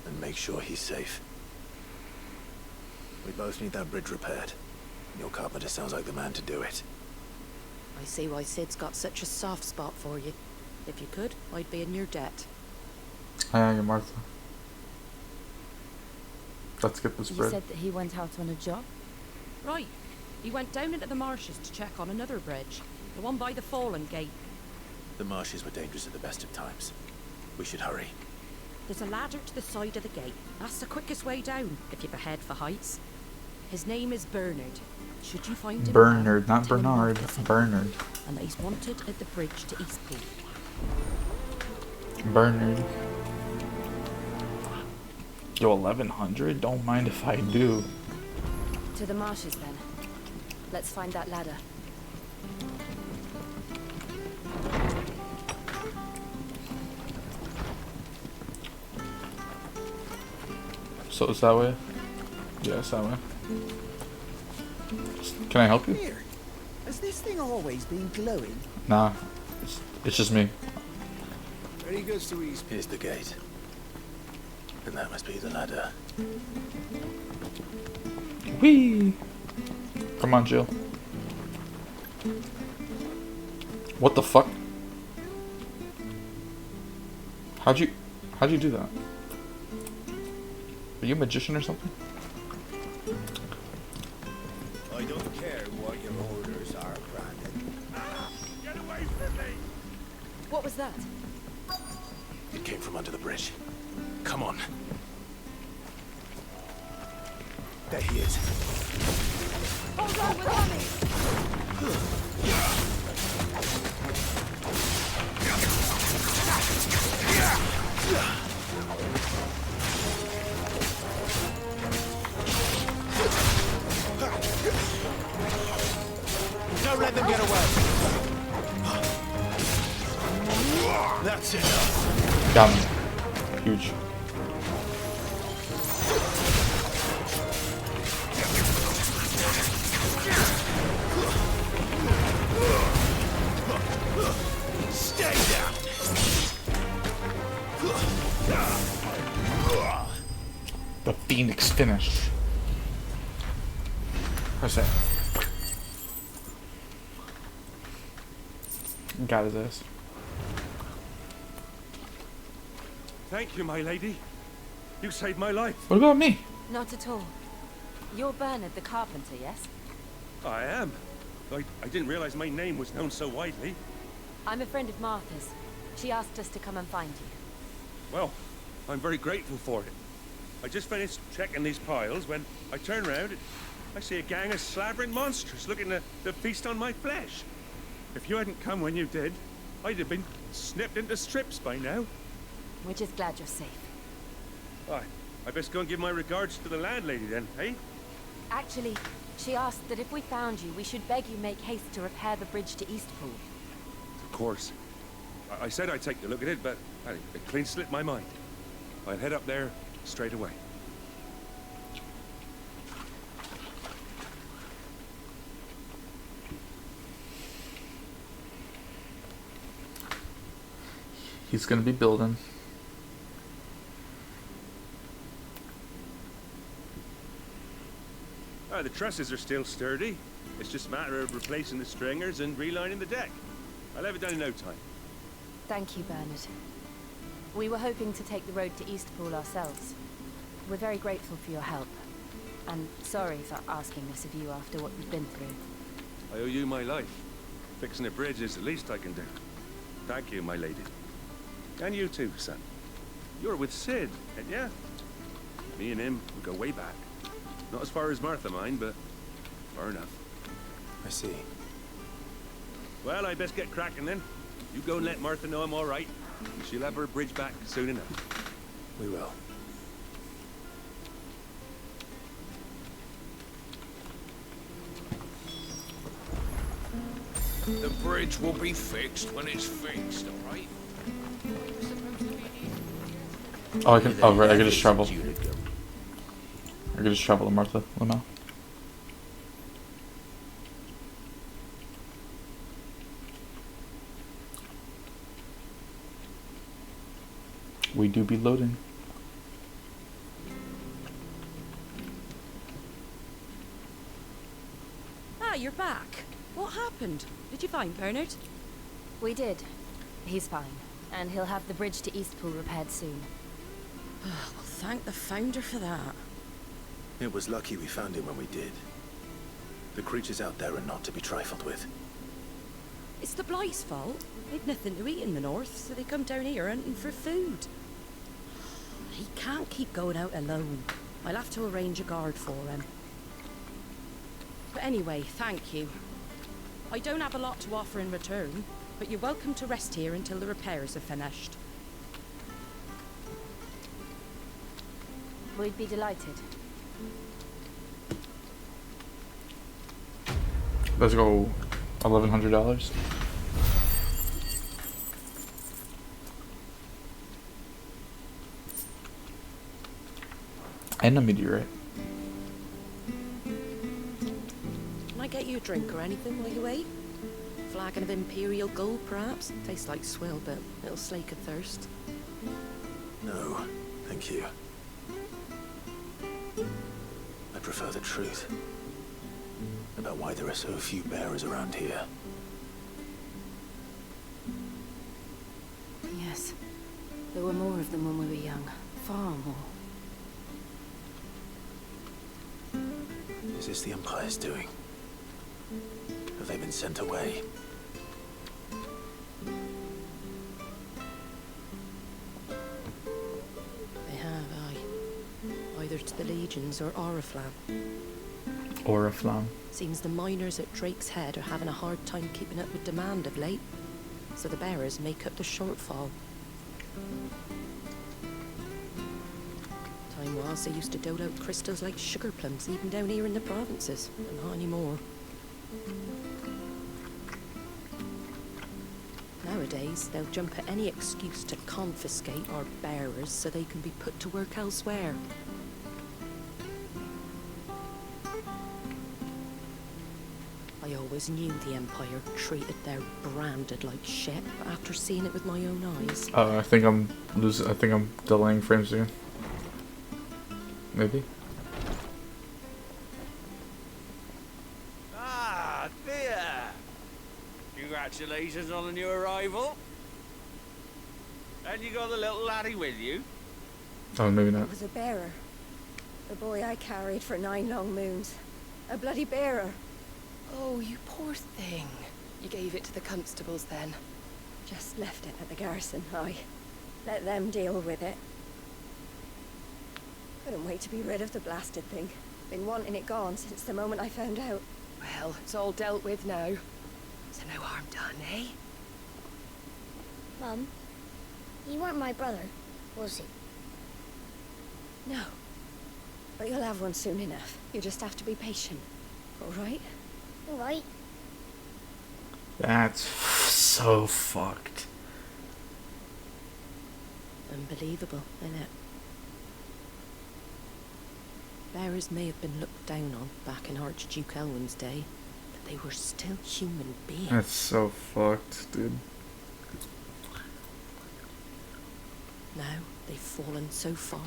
And make sure he's safe. We both need that bridge repaired. Your carpenter sounds like the man to do it. I see why Sid's got such a soft spot for you. If you could, I'd be in your debt. Hi, Martha. Let's get this You bread. said that he went out on a job? Right. He went down into the marshes to check on another bridge. The one by the Fallen Gate. The marshes were dangerous at the best of times. We should hurry. There's a ladder to the side of the gate. That's the quickest way down, if you head for heights. His name is Bernard. Should you find him? Bernard, not tell him Bernard. Martha sent Bernard. him, and that he's wanted at the bridge to Eastpool. Bernard. Yo, 1100? Don't mind if I do. To the marshes, then. Let's find that ladder. So it's that way? Yeah, it's that way. Can I help you? Here. Has this thing always been glowing? Nah, it's just me. Ready goes to East. Here's the gate. And that must be the ladder. Whee! Come on, Jill. What the fuck? How'd you do that? Are you a magician or something? I don't care what your orders are, Brandon. Get away from me! What was that? It came from under the bridge. Come on. There he is. Hold on, we're coming! Don't let them get away. That's enough. Got me. Huge. Stay down. The Phoenix finish. What's that? Got his ass. Thank you, my lady. You saved my life. What about me? Not at all. You're Bernard the carpenter, yes? I am. I didn't realize my name was known so widely. I'm a friend of Martha's. She asked us to come and find you. Well, I'm very grateful for it. I just finished checking these piles when I turn around and I see a gang of slavering monsters looking to feast on my flesh. If you hadn't come when you did, I'd have been snipped into strips by now. We're just glad you're safe. I best go and give my regards to the landlady then, eh? Actually, she asked that if we found you, we should beg you make haste to repair the bridge to Eastpool. Of course. I said I'd take a look at it, but it clean slipped my mind. I'll head up there straight away. He's gonna be building. The trusses are still sturdy. It's just a matter of replacing the stringers and relining the deck. I'll have it done in no time. Thank you, Bernard. We were hoping to take the road to Eastpool ourselves. We're very grateful for your help. And sorry for asking this of you after what you've been through. I owe you my life. Fixing a bridge is the least I can do. Thank you, my lady. And you too, son. You're with Sid, ain't ya? Me and him, we go way back. Not as far as Martha, mind, but far enough. I see. Well, I best get cracking then. You go and let Martha know I'm all right. And she'll have her bridge back soon enough. We will. The bridge will be fixed when it's fixed, all right? Oh, I can. Oh, right. I can just travel. I can just travel to Martha Limo. we do be loading. Ah, you're back. What happened? Did you find Bernard? We did. He's fine, and he'll have the bridge to Eastpool repaired soon. Well, thank the Founder for that. It was lucky we found him when we did. The creatures out there are not to be trifled with. It's the Blight's fault. They'd nothing to eat in the north, so they come down here hunting for food. He can't keep going out alone. I'll have to arrange a guard for him. But anyway, thank you. I don't have a lot to offer in return, but you're welcome to rest here until the repairs are finished. We'd be delighted. Let's go. $1,100. And a meteorite. Can I get you a drink or anything while you wait? Flagon of Imperial Gold, perhaps? Tastes like swill, but it'll slake a thirst. No, thank you. I prefer the truth about why there are so few bearers around here. Yes. There were more of them when we were young. Far more. Is this the Empire's doing? Have they been sent away? They have, aye. Either to the Legions or Oriflamme. Oriflamme. Seems the miners at Drake's Head are having a hard time keeping up with demand of late, so the bearers make up the shortfall. Time was they used to dole out crystals like sugar plums even down here in the provinces, but not anymore. Nowadays, they'll jump at any excuse to confiscate our bearers so they can be put to work elsewhere. I always knew the Empire treated their branded like shit, but after seeing it with my own eyes... I think I'm losing. I think I'm delaying frames again. Maybe. Ah, dear. Congratulations on the new arrival. And you got the little laddie with you? Oh, maybe not. It was a bearer. The boy I carried for 9 long moons. A bloody bearer. Oh, you poor thing. You gave it to the constables then? Just left it at the garrison, aye. Let them deal with it. Couldn't wait to be rid of the blasted thing. Been wanting it gone since the moment I found out. Well, it's all dealt with now. So no harm done, eh? Mum, you weren't my brother, was he? No. But you'll have one soon enough. You just have to be patient. All right? All right. That's so fucked. Unbelievable, innit? Bearers may have been looked down on back in Archduke Elwin's day, but they were still human beings. That's so fucked, dude. Now they've fallen so far,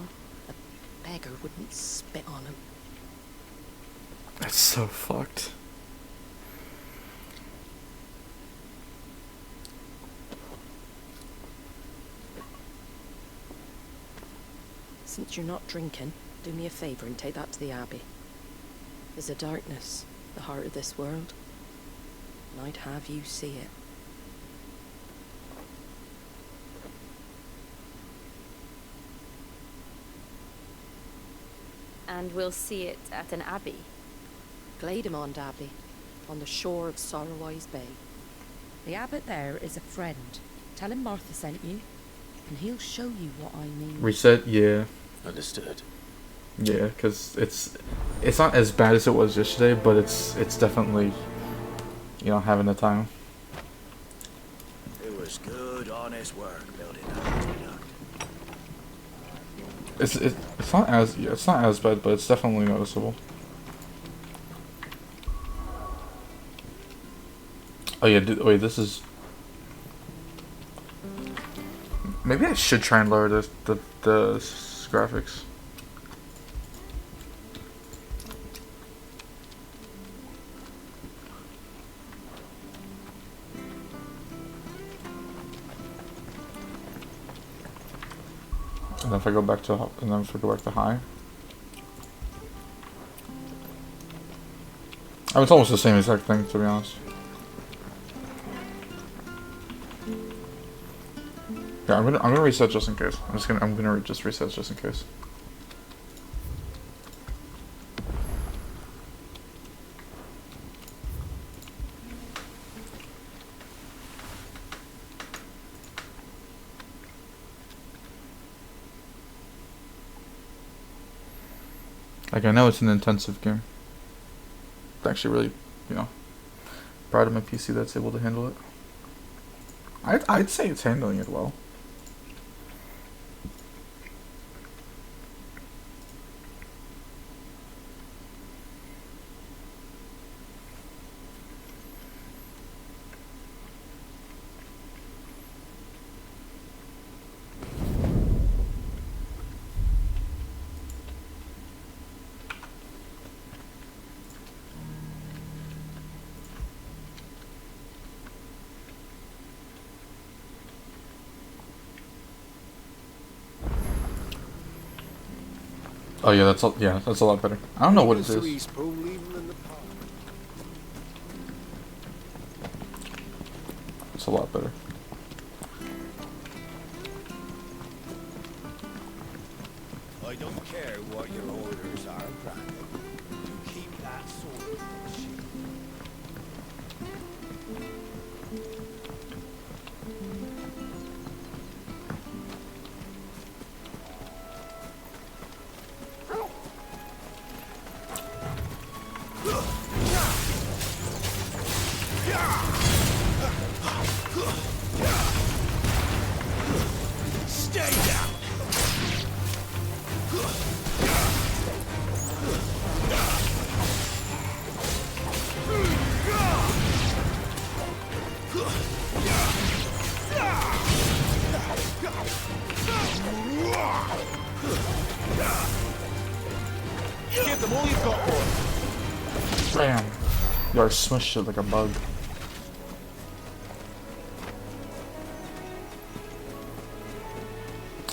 a beggar wouldn't spit on them. That's so fucked. Since you're not drinking, do me a favour and take that to the Abbey. There's a darkness, the heart of this world, and I'd have you see it. And we'll see it at an abbey. Glademond Abbey, on the shore of Sorrowwise Bay. The abbot there is a friend. Tell him Martha sent you, and he'll show you what I mean. Reset, yeah. Understood. Yeah, because it's not as bad as it was yesterday, but it's definitely, you know, having the time. It was good, honest work building that. It's not as bad, but it's definitely noticeable. Oh yeah, wait, this is Maybe I should try and lower the graphics. And then if I go back to high. I mean, it's almost the same exact thing, to be honest. Yeah, I'm gonna reset just in case. I'm gonna just reset just in case. Like, I know it's an intensive game. It's actually really, you know, proud of my PC that's able to handle it. I'd say it's handling it well. Oh yeah, that's a lot better. I don't know what it is. It's a lot better. I don't care what your orders are, Brandon. You keep that sword in the sheath. Stay down! Give them all you've got, boy. Bam! You are smushed it like a bug.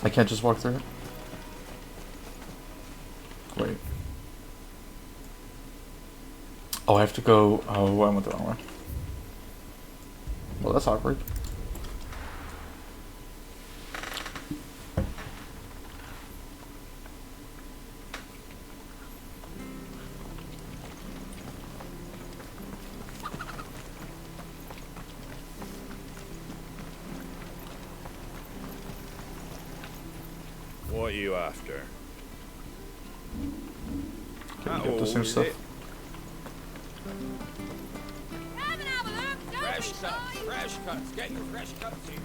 I can't just walk through it? Wait. Oh, I have to go. Oh, I went the wrong way. Well, that's awkward. What are you after? Can we get the same stuff? Fresh cuts, fresh cuts. Get your fresh cuts here.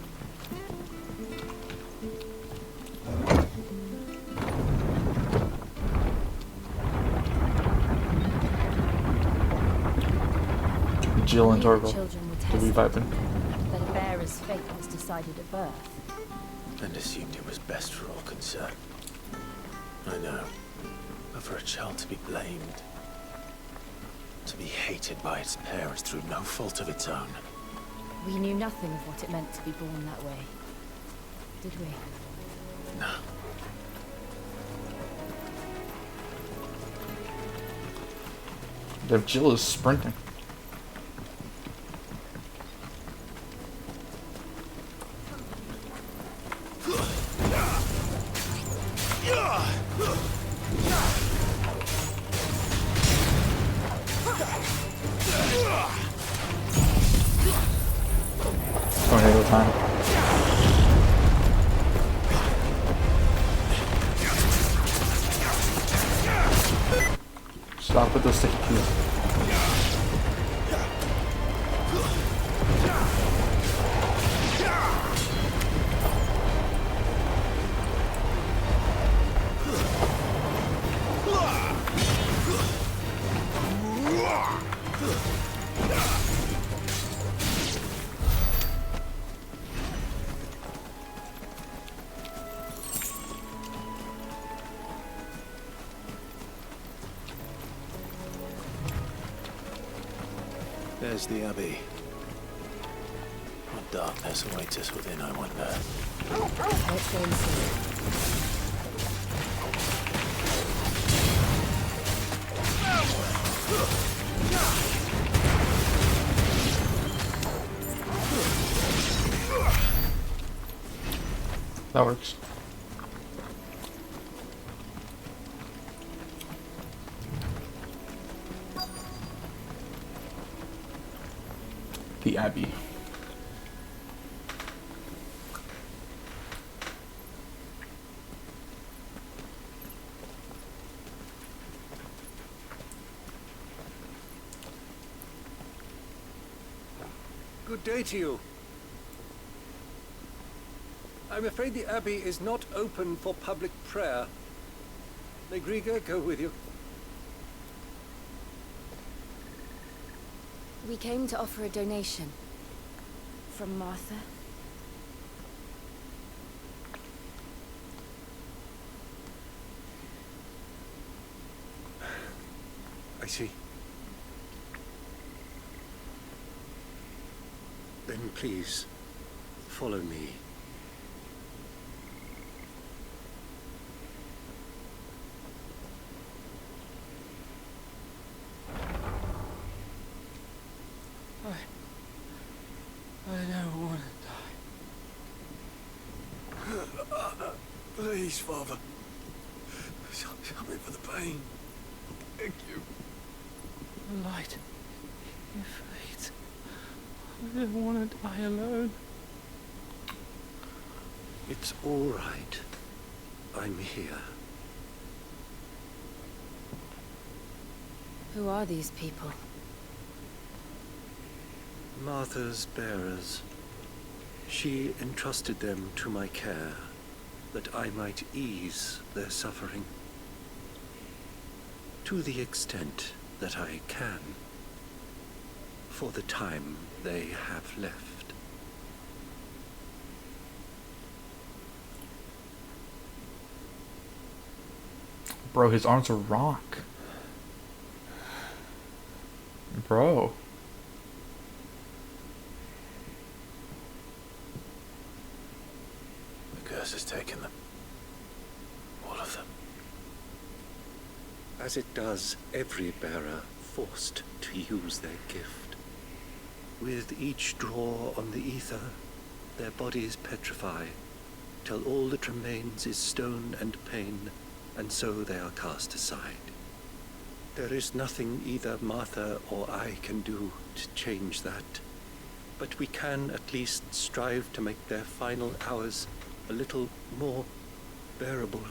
Jill and Torval. Children were Do we tested, vibing? that a bearer's fate was decided at birth. And assumed it was best for all concerned. I know. But for a child to be blamed, to be hated by its parents through no fault of its own. We knew nothing of what it meant to be born that way, did we? No. If Jill is sprinting. Tornado time. Stop with the sticky keys. There's the Abbey. What darkness awaits us within, I wonder. Let's go and see. That works. The Abbey. Good day to you. I'm afraid the Abbey is not open for public prayer. May Griga go with you. We came to offer a donation. From Martha. I see. Then please, follow me. I don't want to die. Please, Father. Help me for the pain. Thank you. The light. It fades. I don't want to die alone. It's all right. I'm here. Who are these people? Martha's bearers. She entrusted them to my care, that I might ease their suffering. To the extent that I can, for the time they have left. Bro, his arms are rock. Bro. The curse has taken them. All of them. As it does every bearer forced to use their gift. With each draw on the ether, their bodies petrify, till all that remains is stone and pain, and so they are cast aside. There is nothing either Martha or I can do to change that, but we can at least strive to make their final hours a little more bearable.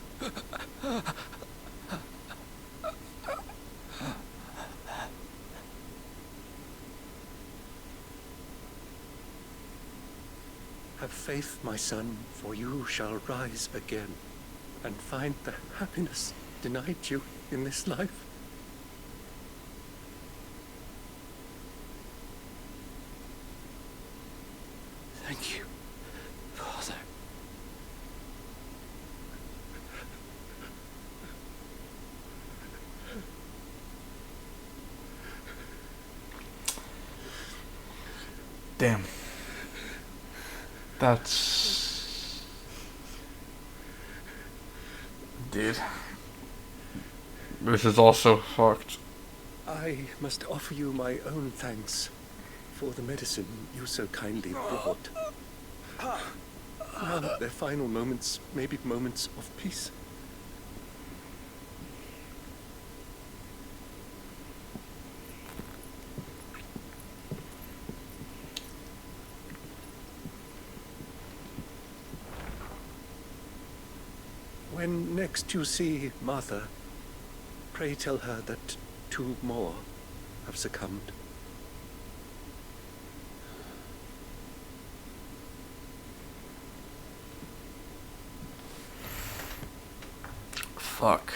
Have faith, my son, for you shall rise again, and find the happiness denied you in this life. Thank you, Father. Damn. That's... Dude. This is also fucked. I must offer you my own thanks for the medicine you so kindly brought. Now their final moments may be moments of peace. When next you see Martha, pray tell her that 2 more have succumbed. Fuck.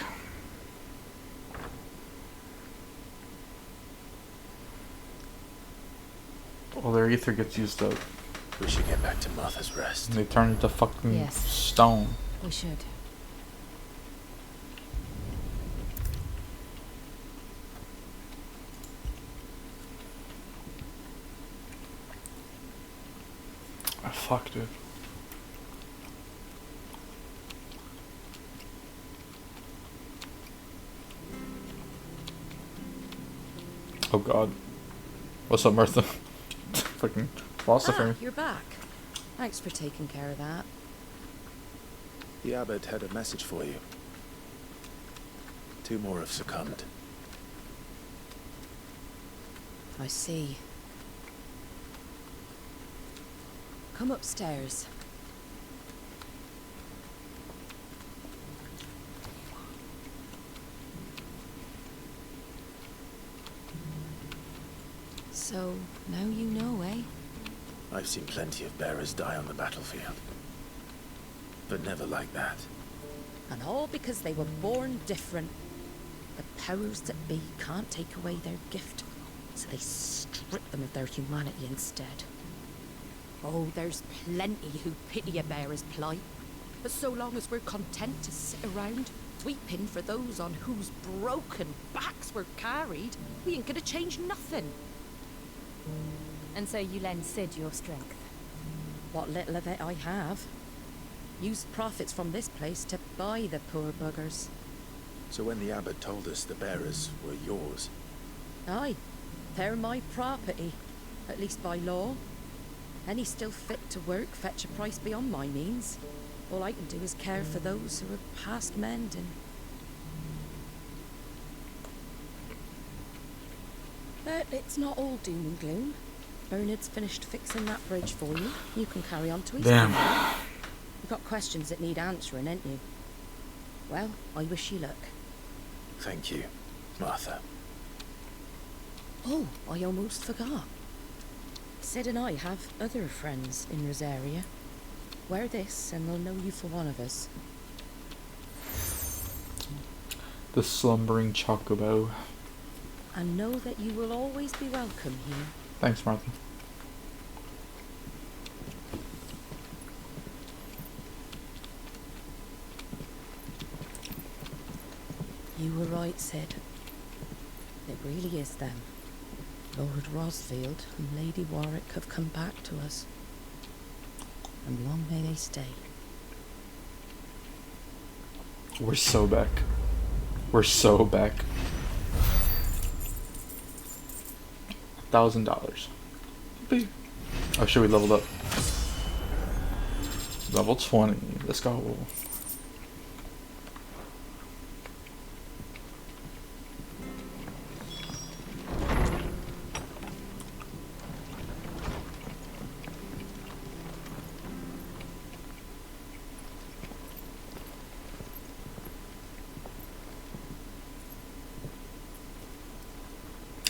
Well, their ether gets used up. We should get back to Martha's Rest. And they turn into fucking Yes. stone. We should. fuck, dude? Oh god. What's up, Martha? Fucking philosopher. You're back. Thanks for taking care of that. The abbot had a message for you. 2 more have succumbed. I see. Come upstairs. So, now you know, eh? I've seen plenty of bearers die on the battlefield. But never like that. And all because they were born different. The powers that be can't take away their gift, so they strip them of their humanity instead. Oh, there's plenty who pity a bearer's plight. But so long as we're content to sit around, weeping for those on whose broken backs we're carried, we ain't gonna change nothing. And so you lend Sid your strength? What little of it I have. Used profits from this place to buy the poor buggers. So when the abbot told us the bearers were yours... Aye, they're my property, at least by law. Any still fit to work fetch a price beyond my means. All I can do is care for those who are past mending. But it's not all doom and gloom. Bernard's finished fixing that bridge for you. You can carry on to his Damn. You've got questions that need answering, ain't you? Well, I wish you luck. Thank you, Martha. Oh, I almost forgot. Sid and I have other friends in Rosaria. Wear this and they'll know you for one of us. The slumbering chocobo. And know that you will always be welcome here. Thanks, Martha. You were right, Sid. It really is them. Lord Rosfield and Lady Warwick have come back to us. And long may they stay. We're so back. We're so back. $1,000. Oh shit, we leveled up. Level 20. Let's go.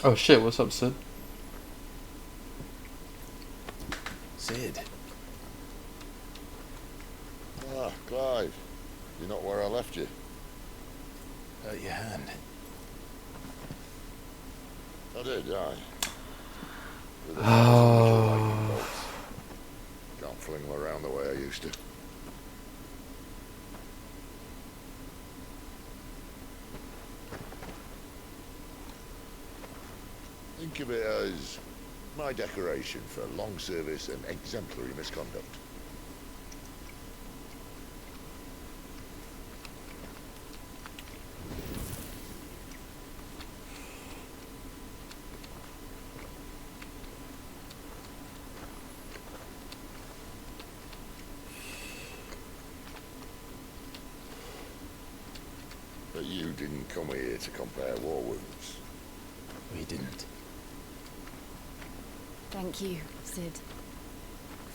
Oh shit, what's up, Sid? Sid. Ah, Clive. You're not where I left you. Hurt your hand. I did, aye. With a Oh. Can't fling them around the way I used to. Think of it as my decoration for long service and exemplary misconduct. But you didn't come here to compare war wounds. We didn't. Thank you, Sid.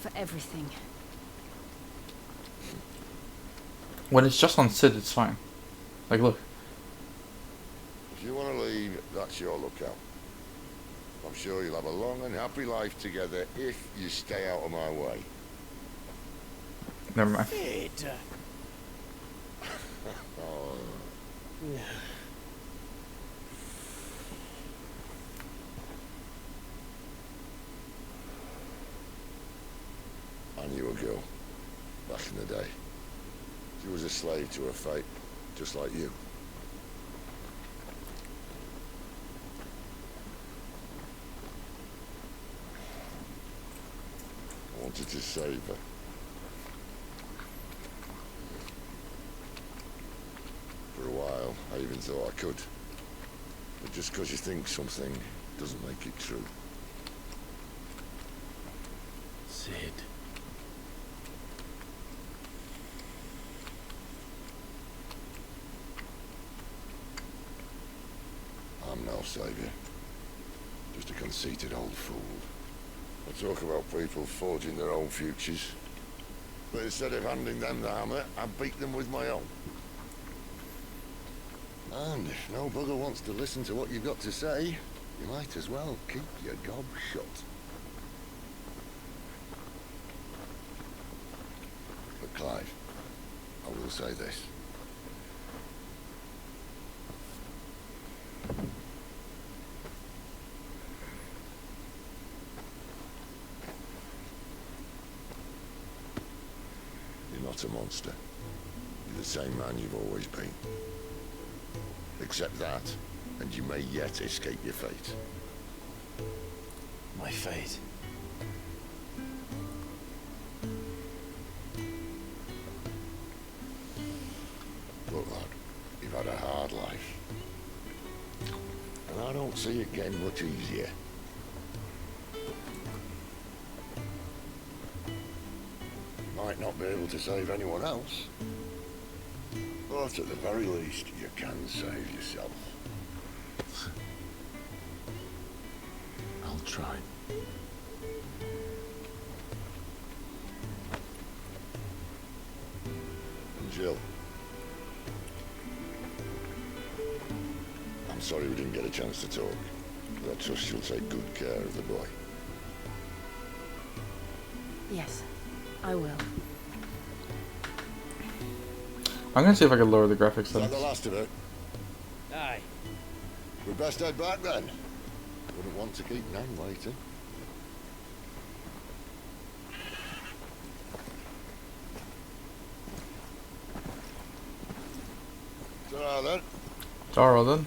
For everything. When it's just on Sid, it's fine. Like, look. If you want to leave, that's your lookout. I'm sure you'll have a long and happy life together if you stay out of my way. Never mind. Sid. Oh. I knew a girl, back in the day. She was a slave to her fate, just like you. I wanted to save her. For a while, I even thought I could. But just because you think something doesn't make it true. Sid. I'm no savior. Just a conceited old fool. I talk about people forging their own futures. But instead of handing them the hammer, I beat them with my own. And if no bugger wants to listen to what you've got to say, you might as well keep your gob shut. But Clive, I will say this. You're not a monster. You're the same man you've always been. Accept that, and you may yet escape your fate. My fate? Look, lad, you've had a hard life. And I don't see it getting much easier. You might not be able to save anyone else, but at the very least, you can save yourself. I'll try. And Jill, I'm sorry we didn't get a chance to talk, but I trust she'll take good care of the boy. Yes, I will. I'm gonna see if I can lower the graphics Is that settings. the last of it? Aye. We'd best head back then. Wouldn't want to keep Nan waiting. Ta-ra then. Alright then.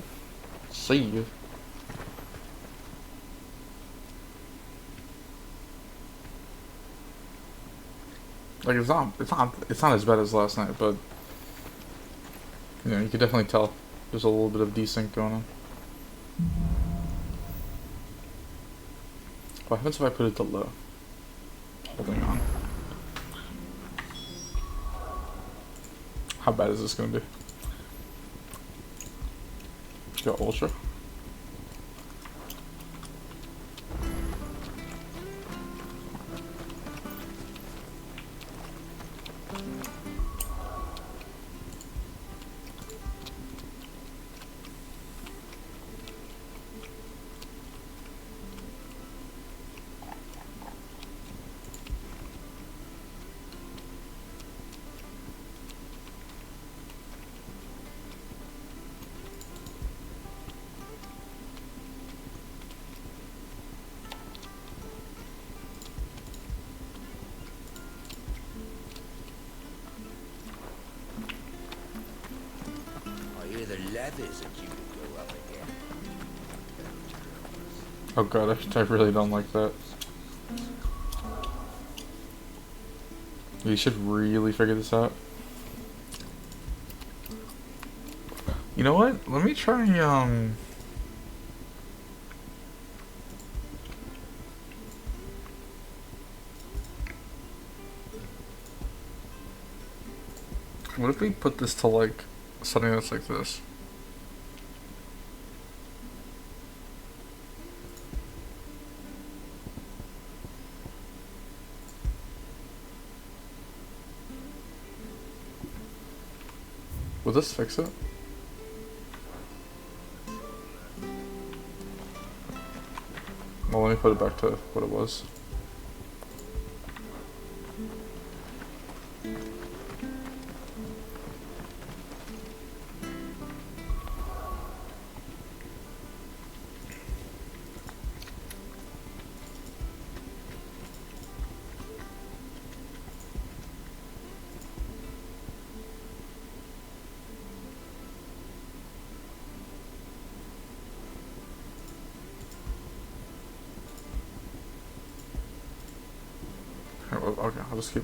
See you. Like it's not as bad as last night, but you know, you could definitely tell there's a little bit of desync going on. What happens if I put it to low? Holding on. How bad is this gonna be? Go ultra. The leathers are due to go up again. Oh god, I really don't like that. You should really figure this out. You know what? Let me try, what if we put this to, like, something that's like this? Will this fix it? Well, let me put it back to what it was. Okay, I'll just keep